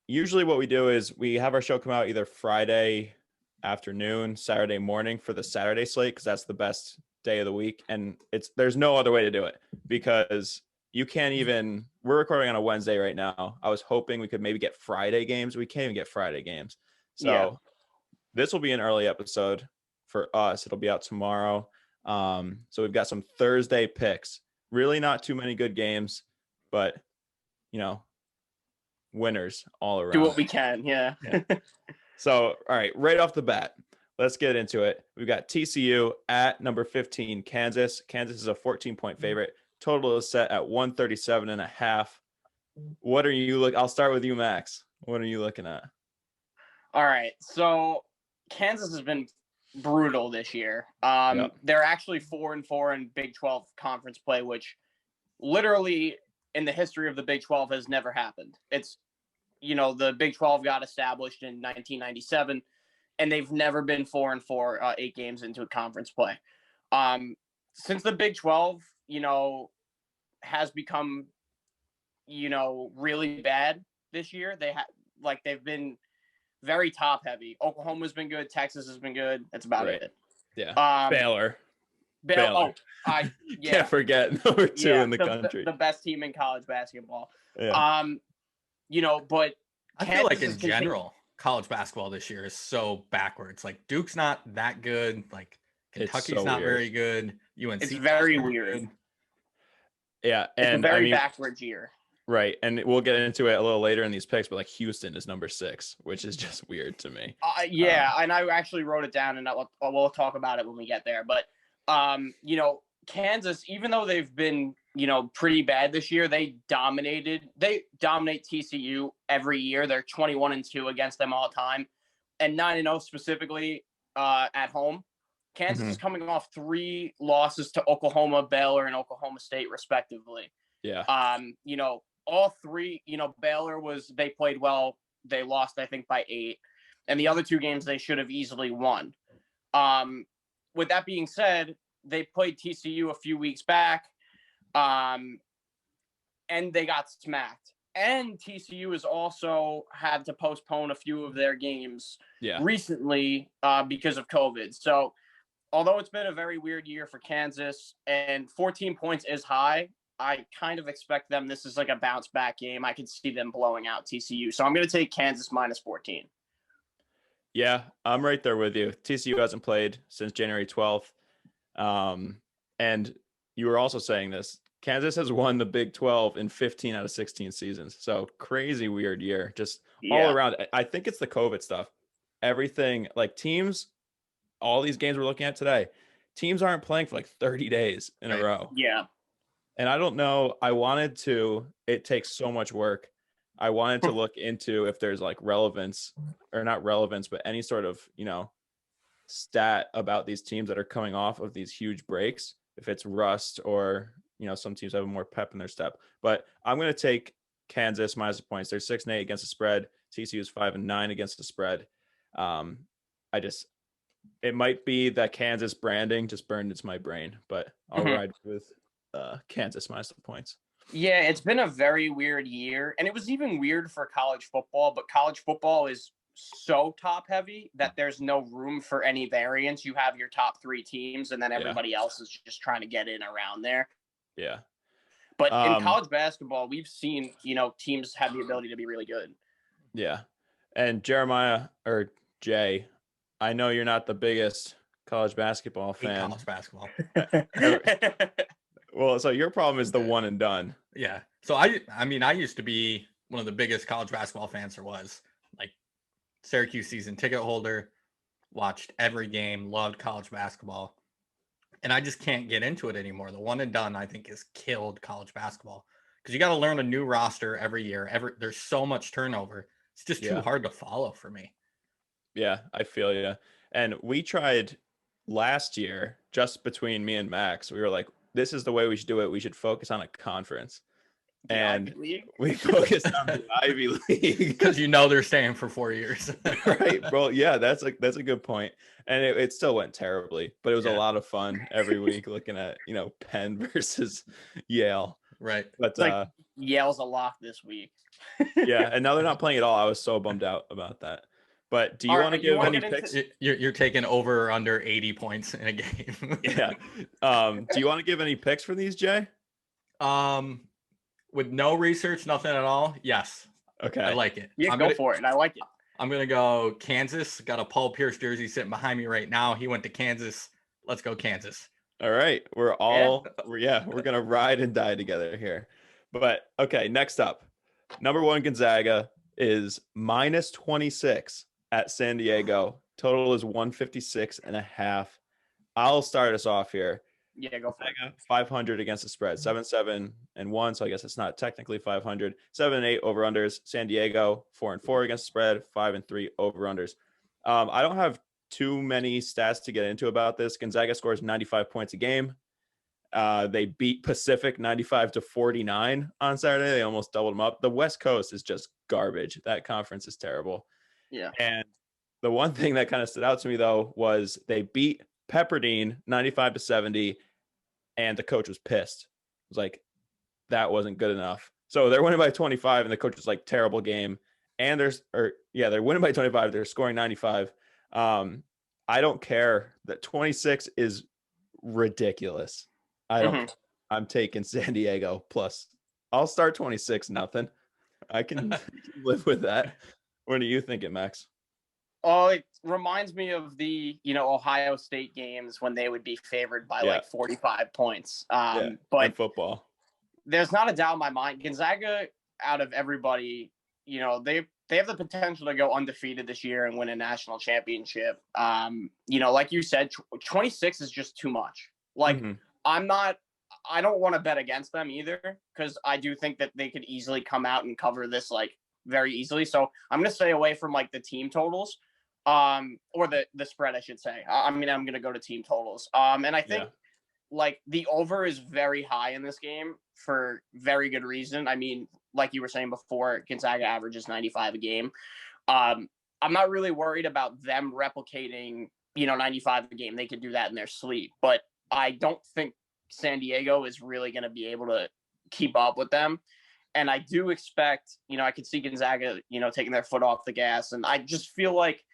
usually what we do is we have our show come out either Friday afternoon, Saturday morning for the Saturday slate, because that's the best day of the week. And there's no other way to do it, because you can't even, we're recording on a Wednesday right now. I was hoping we could maybe get Friday games. We can't even get Friday games. So this will be an early episode for us. It'll be out tomorrow. So we've got some Thursday picks. Really not too many good games, but winners all around. Do what we can. Yeah. So, all right, right off the bat, let's get into it. We've got TCU at number 15, Kansas. Kansas is a 14-point favorite. Total is set at 137.5. What are you I'll start with you, Max. What are you looking at? All right. So Kansas has been brutal this year. They're actually 4-4 in Big 12 conference play, which literally in the history of the Big 12 has never happened. It's, the Big 12 got established in 1997, and they've never been 4-4, 8 games into a conference play. Since the Big 12, has become, really bad this year, they've been very top heavy. Oklahoma's been good. Texas has been good. That's about it. Yeah. Baylor. Oh, Can't forget number 2 in the country. The best team in college basketball. Yeah. But I feel like in general, college basketball this year is so backwards. Like Duke's not that good. Like Kentucky's not very good. UNC. It's very weird. Good. Yeah. It's a very backwards year. Right. And we'll get into it a little later in these picks, but like Houston is number 6, which is just weird to me. And I actually wrote it down, and we'll talk about it when we get there. But, Kansas, even though they've been, pretty bad this year, they dominate TCU every year. They're 21-2 against them all the time, and 9-0 specifically at home. Kansas is coming off 3 losses to Oklahoma, Baylor, and Oklahoma State, respectively. Yeah. All 3, Baylor they played well. They lost, I think, by 8. And the other 2 games they should have easily won. With that being said, they played TCU a few weeks back, and they got smacked. And TCU has also had to postpone a few of their games recently because of COVID. So although it's been a very weird year for Kansas, and 14 points is high, I kind of expect them. This is like a bounce back game. I could see them blowing out TCU. So I'm going to take Kansas minus 14. Yeah, I'm right there with you. TCU hasn't played since January 12th. And you were also saying this. Kansas has won the Big 12 in 15 out of 16 seasons. So crazy weird year. Just all around. I think it's the COVID stuff. Everything, like teams, all these games we're looking at today, teams aren't playing for like 30 days in a row. Yeah. And I don't know. It takes so much work. I wanted to look into if there's like relevance, or not relevance, but any sort of, stat about these teams that are coming off of these huge breaks, if it's rust or, some teams have more pep in their step. But I'm going to take Kansas minus the points. They're 6-8 against the spread. TCU is 5-9 against the spread. It might be that Kansas branding just burned into my brain, but I'll ride with Kansas minus the points. Yeah, it's been a very weird year, and it was even weird for college football, but college football is so top heavy that there's no room for any variance. You have your top 3 teams, and then everybody else is just trying to get in around there. Yeah. But in college basketball, we've seen, teams have the ability to be really good. Yeah. And Jeremiah, or Jay, I know you're not the biggest college basketball fan. College basketball. Well, so your problem is the one and done. Yeah. So I used to be one of the biggest college basketball fans there was. Like Syracuse season ticket holder, watched every game, loved college basketball. And I just can't get into it anymore. The one and done, I think, has killed college basketball because you got to learn a new roster every year. There's so much turnover. It's just too hard to follow for me. Yeah, I feel you. And we tried last year, just between me and Max, we were like, this is the way we should do it. We should focus on a conference. And we focused on the Ivy League because they're staying for 4 years. Right, bro. Yeah, that's a good point. And it still went terribly, but it was a lot of fun every week looking at, Penn versus Yale. Right. But It's like Yale's a lock this week. yeah, and now they're not playing at all. I was so bummed out about that. But do you All want to right, you give wanna any get picks? into- You're taking over or under 80 points in a game. Yeah. Do you want to give any picks for these, Jay? With no research, nothing at all. Yes. Okay. I like it. Yeah, go for it. I like it. I'm going to go Kansas. Got a Paul Pierce jersey sitting behind me right now. He went to Kansas. Let's go Kansas. All right. We're gonna ride and die together here. But okay, next up. Number 1 Gonzaga is minus 26 at San Diego. Total is 156.5. I'll start us off here. Yeah, go for it. 500 against the spread, 7-7-1. So I guess it's not technically 500. 7-8 over unders. San Diego 4-4 against the spread, 5-3 over unders. I don't have too many stats to get into about this. Gonzaga scores 95 points a game. They beat Pacific 95-49 on Saturday. They almost doubled them up. The West Coast is just garbage. That conference is terrible. Yeah. And the one thing that kind of stood out to me, though, was they beat Pepperdine 95-70, and the coach was pissed. It was like, that wasn't good enough. So they're winning by 25, and the coach was like, terrible game. And they're winning by 25. They're scoring 95. I don't care. That 26 is ridiculous. I'm taking San Diego plus. I'll start 26-0. I can live with that. What are you thinking, Max? Oh, it reminds me of the, Ohio State games when they would be favored by like 45 points. But football, there's not a doubt in my mind. Gonzaga, out of everybody, they have the potential to go undefeated this year and win a national championship. Like you said, 26 is just too much. Like, I don't want to bet against them either, because I do think that they could easily come out and cover this like very easily. So I'm going to stay away from like the team totals, or the spread, I should say. I'm going to go to team totals. And I think like the over is very high in this game for very good reason. I mean, like you were saying before, Gonzaga averages 95 a game. I'm not really worried about them replicating, 95 a game. They could do that in their sleep, but I don't think San Diego is really going to be able to keep up with them. And I do expect, I could see Gonzaga, taking their foot off the gas. And I just feel like,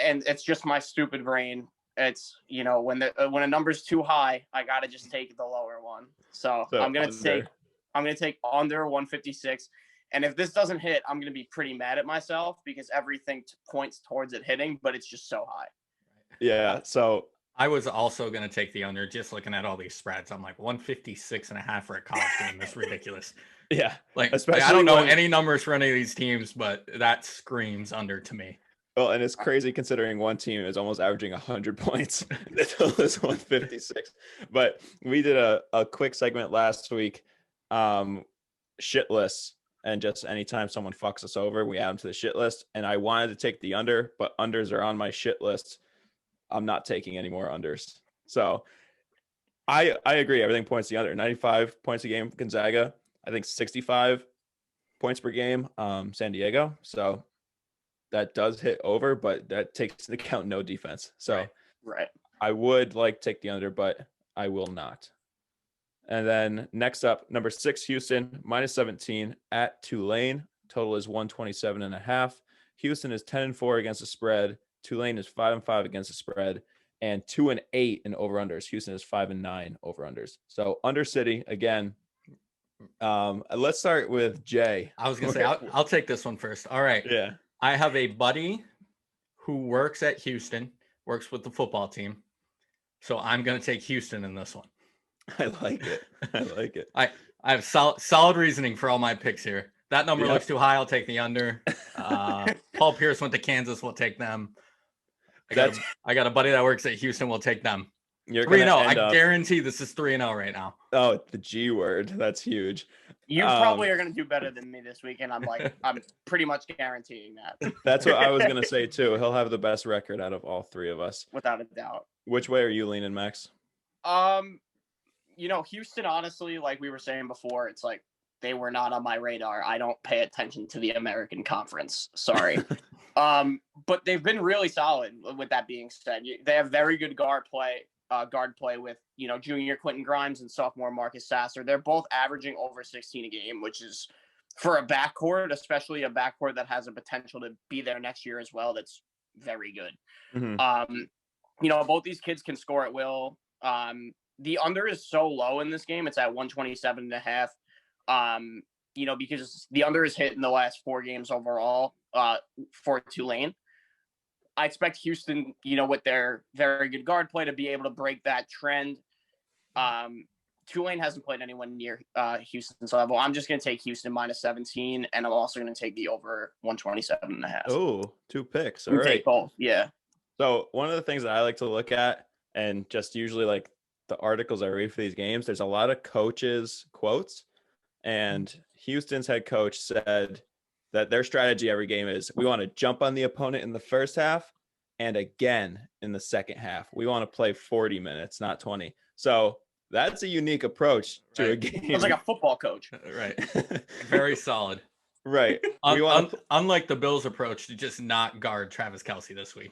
and it's just my stupid brain, it's, when a number's too high, I got to just take the lower one. So I'm going to take under 156. And if this doesn't hit, I'm going to be pretty mad at myself, because everything points towards it hitting, but it's just so high. Yeah. So I was also going to take the under, just looking at all these spreads. I'm like 156.5 for a college game. That's ridiculous. Yeah. Like, especially I don't know any numbers for any of these teams, but that screams under to me. Well, and it's crazy considering one team is almost averaging 100 points. The total is 156. But we did a quick segment last week, shit lists. And just anytime someone fucks us over, we add them to the shit list. And I wanted to take the under, but unders are on my shit list. I'm not taking any more unders. So I agree. Everything points to the under. 95 points a game, Gonzaga. I think 65 points per game, San Diego. So that does hit over, but that takes into account no defense. So right. I would like to take the under, but I will not. And then next up, number 6, Houston, minus 17 at Tulane. Total is 127.5. Houston is 10-4 against the spread. Tulane is 5-5 against the spread, and 2-8 in over-unders. Houston is 5-9 over-unders. So under City again. Let's start with Jay. I was gonna say I'll take this one first. All right. Yeah. I have a buddy who works at Houston, works with the football team. So I'm gonna take Houston in this one. I like it. I like it. I have solid reasoning for all my picks here. That number looks too high. I'll take the under. Paul Pierce went to Kansas. We'll take them. I got a buddy that works at Houston. We'll take them. You're 3-0. I guarantee this is 3-0 right now. Oh, the G word. That's huge. You probably are going to do better than me this week, and I'm pretty much guaranteeing that. That's what I was going to say too. He'll have the best record out of all three of us, without a doubt. Which way are you leaning, Max? Houston, honestly, like we were saying before, it's like they were not on my radar. I don't pay attention to the American Conference. Sorry. But they've been really solid. With that being said, they have very good guard play. guard play with, junior Quentin Grimes and sophomore Marcus Sasser. They're both averaging over 16 a game, which is for a backcourt, especially a backcourt that has a potential to be there next year as well. That's very good. Both these kids can score at will. The under is so low in this game. It's at 127.5. Because the under is hit in the last 4 games overall for Tulane. I expect Houston, with their very good guard play, to be able to break that trend. Tulane hasn't played anyone near Houston's level. I'm just going to take Houston minus 17, and I'm also going to take the over 127.5. Oh, 2 picks. All right. Take both. Yeah. So one of the things that I like to look at, and just usually like the articles I read for these games, there's a lot of coaches' quotes, and Houston's head coach said that their strategy every game is we want to jump on the opponent in the first half and again in the second half. We want to play 40 minutes, not 20. So that's a unique approach to a game. It's like a football coach. Right. Very solid. Right. Unlike the Bills' approach to just not guard Travis Kelce this week.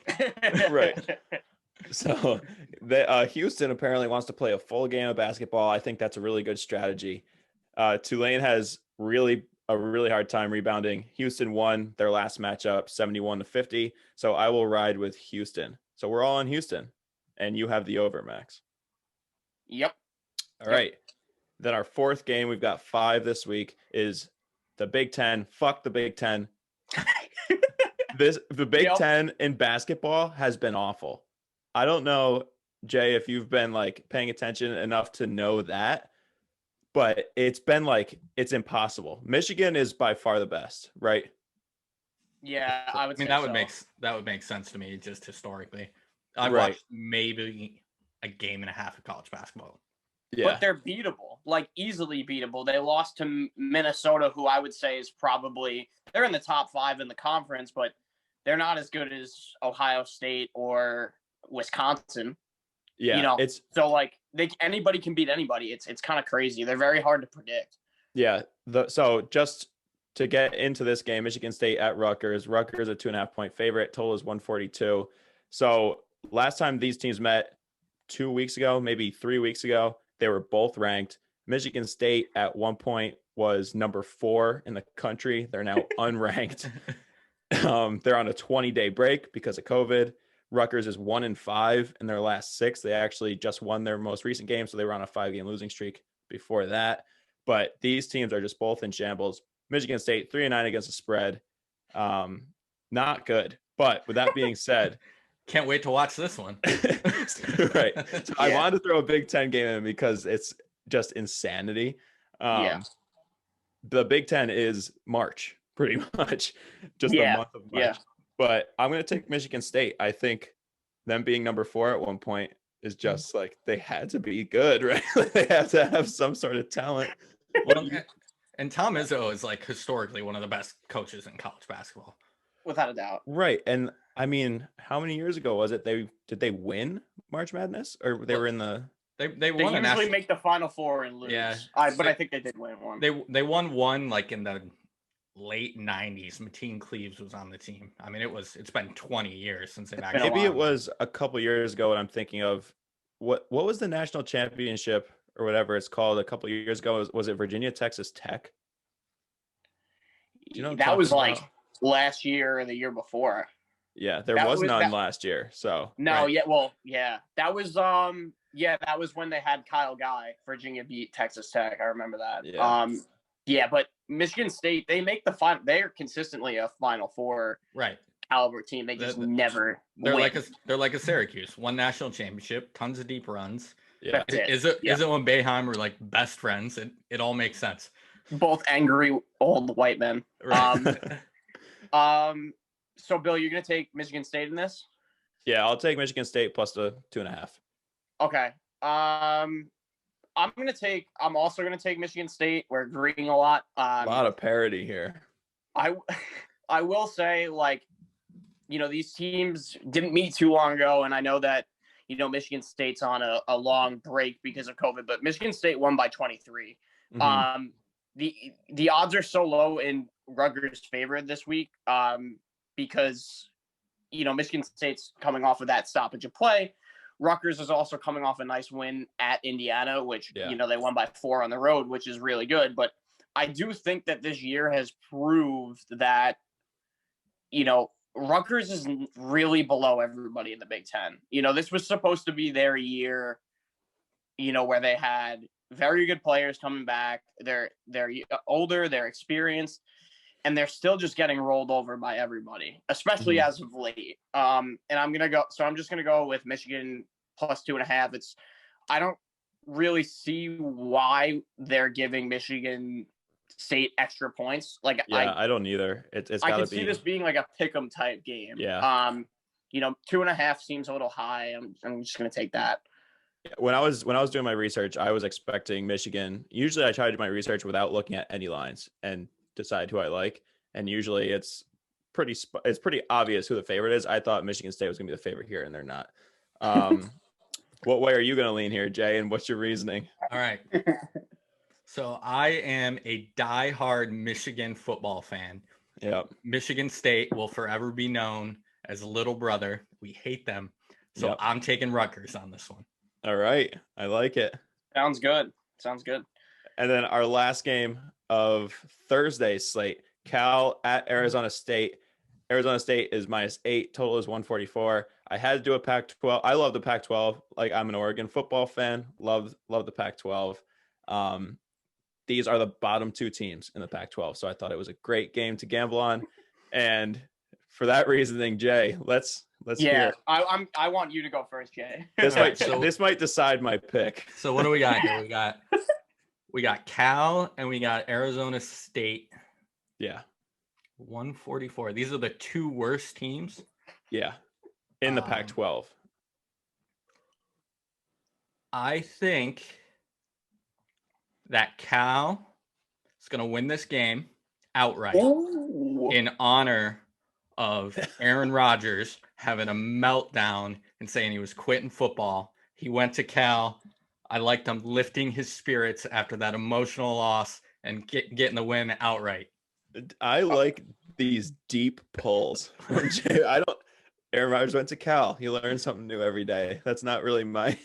Right. So Houston apparently wants to play a full game of basketball. I think that's a really good strategy. Tulane has a really hard time rebounding. Houston won their last matchup 71-50. So I will ride with Houston. So we're all on Houston, and you have the over, Max. Yep. All right. Then our 4th game, we've got 5 this week, is the Big Ten. Fuck the Big Ten. The Big Ten in basketball has been awful. I don't know, Jay, if you've been like paying attention enough to know that, but it's been like, it's impossible. Michigan is by far the best, right? Yeah, I would say that so. would make sense to me just historically. I've Right. watched maybe a game and a half of college basketball. Yeah. But they're beatable, like easily beatable. They lost to Minnesota, who I would say is probably, they're in the top 5 in the conference, but they're not as good as Ohio State or Wisconsin. Yeah. It's so like anybody can beat anybody. It's kind of crazy. They're very hard to predict. Yeah. So just to get into this game, Michigan State at Rutgers. Rutgers a 2.5-point favorite. Total is 142. So last time these teams met 2 weeks ago, maybe 3 weeks ago, they were both ranked. Michigan State at one point was number 4 in the country. They're now unranked. They're on a 20-day break because of COVID. Rutgers is 1-5 in their last 6. They actually just won their most recent game, so they were on a 5-game losing streak before that. But these teams are just both in shambles. Michigan State 3-9 against the spread. Not good. But with that being said, can't wait to watch this one. Right. So I wanted to throw a Big Ten game in because it's just insanity. The Big Ten is March, pretty much. Just the month of March. Yeah. But I'm going to take Michigan State. I think them being number 4 at one point is just like they had to be good, right? They have to have some sort of talent. And Tom Izzo is like historically one of the best coaches in college basketball. Without a doubt. Right. And I mean, how many years ago was it did they win March Madness, or they were in the they won usually make the Final Four and lose. Yeah. But I think they did win one. They won one like in the late 90s. Mateen Cleaves was on the team. I mean, it's been 20 years since they've actually maybe it was a couple years ago, and I'm thinking of what was the national championship or whatever it's called a couple years ago. Was it Virginia Texas Tech? Do you know that was like last year or the year before. Yeah, there was none last year. So no, right. That was that was when they had Kyle Guy. Virginia beat Texas Tech. I remember that. Yeah. But Michigan State, they make the final. They're consistently a Final Four caliber team. They just never. They're like a Syracuse. One national championship, tons of deep runs. Yeah. Is it when Boeheim were like best friends? It all makes sense. Both angry old white men. Right. So Bill, you're gonna take Michigan State in this? Yeah, I'll take Michigan State plus the 2.5. Okay. I'm also gonna take Michigan State. We're agreeing a lot. A lot of parity here. I will say, like, these teams didn't meet too long ago, and I know that Michigan State's on a long break because of COVID, but Michigan State won by 23. Mm-hmm. The odds are so low in Rutgers' favor this week because Michigan State's coming off of that stoppage of play, Rutgers is also coming off a nice win at Indiana, which, Yeah. they won by 4 on the road, which is really good. But I do think that this year has proved that, Rutgers is really below everybody in the Big Ten. This was supposed to be their year, where they had very good players coming back. They're older, they're experienced, and they're still just getting rolled over by everybody, especially as of late. And I'm just gonna go with Michigan plus 2.5. I don't really see why they're giving Michigan State extra points. I don't either. It's I gotta can be. see this being like a pick'em type game. Yeah. 2.5 seems a little high. I'm just gonna take that. When I was doing my research, I was expecting Michigan. Usually, I try to do my research without looking at any lines and decide who I like. And usually, it's pretty obvious who the favorite is. I thought Michigan State was going to be the favorite here, and they're not. What way are you going to lean here, Jay? And what's your reasoning? All right. So I am a diehard Michigan football fan. Yeah. Michigan State will forever be known as little brother. We hate them. So I'm taking Rutgers on this one. All right. I like it. Sounds good. And then our last game of Thursday's slate, Cal at Arizona State. Arizona State is -8. Total is 144. I had to do a Pac-12. I love the Pac-12. Like, I'm an Oregon football fan. Love the Pac-12. These are the bottom 2 teams in the Pac-12. So I thought it was a great game to gamble on. And for that reasoning, Jay, let's hear. I want you to go first, Jay. This might decide my pick. So what do we got here? We got Cal and we got Arizona State. Yeah. 144. These are the 2 worst teams. Yeah. In the Pac-12. I think that Cal is going to win this game outright in honor of Aaron Rodgers having a meltdown and saying he was quitting football. He went to Cal. I liked him lifting his spirits after that emotional loss and getting the win outright. I like these deep pulls. Aaron Rodgers went to Cal. He learns something new every day. That's not really my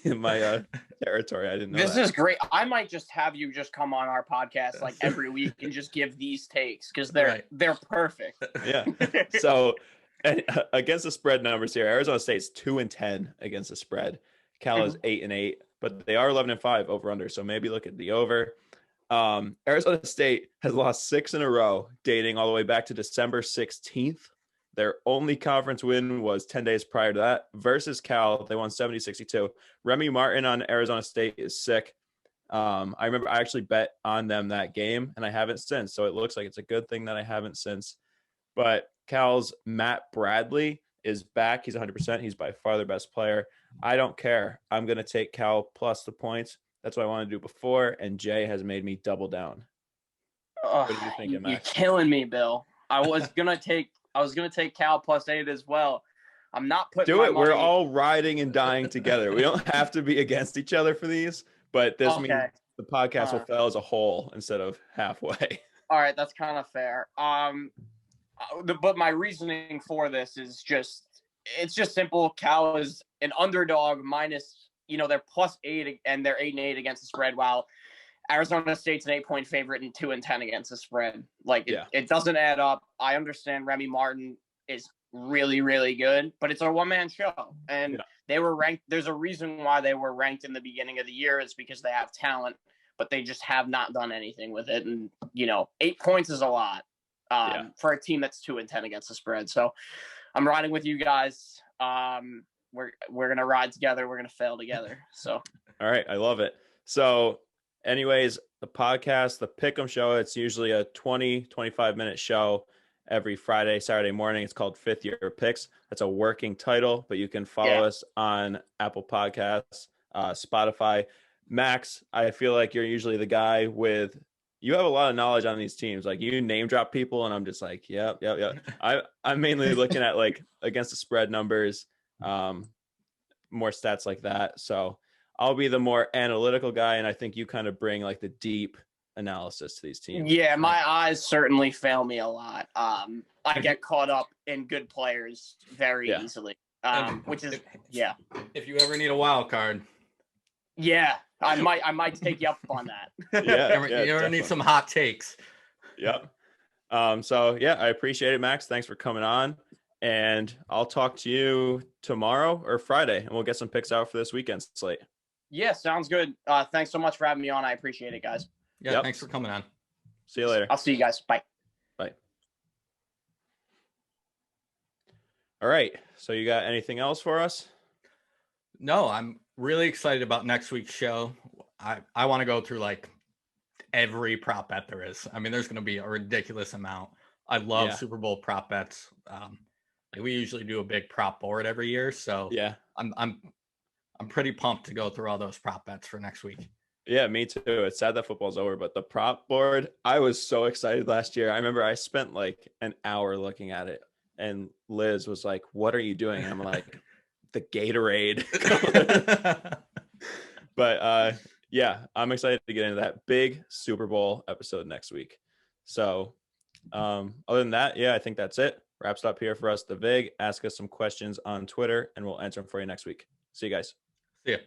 territory. I didn't know This is great. I might just have you just come on our podcast like every week and just give these takes because they're perfect. Yeah. So against the spread numbers here, Arizona State's 2-10 against the spread. Cal is 8-8, but they are 11-5 over under. So maybe look at the over. Arizona State has lost 6 in a row, dating all the way back to December 16th. Their only conference win was 10 days prior to that versus Cal. They won 70-62. Remy Martin on Arizona State is sick. I remember I actually bet on them that game, and I haven't since. So it looks like it's a good thing that I haven't since. But Cal's Matt Bradley is back. He's 100%. He's by far their best player. I don't care. I'm going to take Cal plus the points. That's what I wanted to do before, and Jay has made me double down. What are you thinking, Max? You're killing me, Bill. I was gonna take Cal plus 8 as well. I'm not putting. Do it. We're all riding and dying together. We don't have to be against each other for these, but this means the podcast will fail as a whole instead of halfway. All right, that's kind of fair. But my reasoning for this is it's just simple. Cal is an underdog minus, they're +8 and they're 8-8 against the spread, while Arizona State's an 8-point favorite and 2-10 against the spread. It doesn't add up. I understand Remy Martin is really, really good, but it's a one-man show. And they were ranked. There's a reason why they were ranked in the beginning of the year. It's because they have talent, but they just have not done anything with it. And, 8 points is a lot for a team that's 2-10 against the spread. So I'm riding with you guys. We're going to ride together. We're going to fail together. So. All right. I love it. So anyways, the podcast, the Pick'em show, it's usually a 20-25 minute show every Friday, Saturday morning. It's called Fifth Year Picks. That's a working title, but you can follow us on Apple Podcasts, Spotify. Max, I feel like you're usually the guy you have a lot of knowledge on these teams. Like, you name drop people and I'm just like, yep. I'm mainly looking at like against the spread numbers, more stats like that. So I'll be the more analytical guy, and I think you kind of bring like the deep analysis to these teams. Yeah, my eyes certainly fail me a lot. I get caught up in good players very easily. which is If you ever need a wild card, I might take you up on that. you ever need some hot takes. Yep. So yeah, I appreciate it, Max. Thanks for coming on. And I'll talk to you tomorrow or Friday, and we'll get some picks out for this weekend slate. Yeah, sounds good. Thanks so much for having me on. I appreciate it, guys. Yeah, thanks for coming on. See you later. I'll see you guys. Bye. Bye. All right. So you got anything else for us? No, I'm really excited about next week's show. I want to go through like every prop bet there is. I mean, there's going to be a ridiculous amount. I love Super Bowl prop bets. We usually do a big prop board every year, so I'm pretty pumped to go through all those prop bets for next week. Yeah, me too. It's sad that football's over, but the prop board, I was so excited last year. I remember I spent like an hour looking at it, and Liz was like, "What are you doing?" And I'm like, "The Gatorade." But yeah, I'm excited to get into that big Super Bowl episode next week. So other than that, I think that's it. Wraps it up here for us, the Vig. Ask us some questions on Twitter, and we'll answer them for you next week. See you guys. See ya.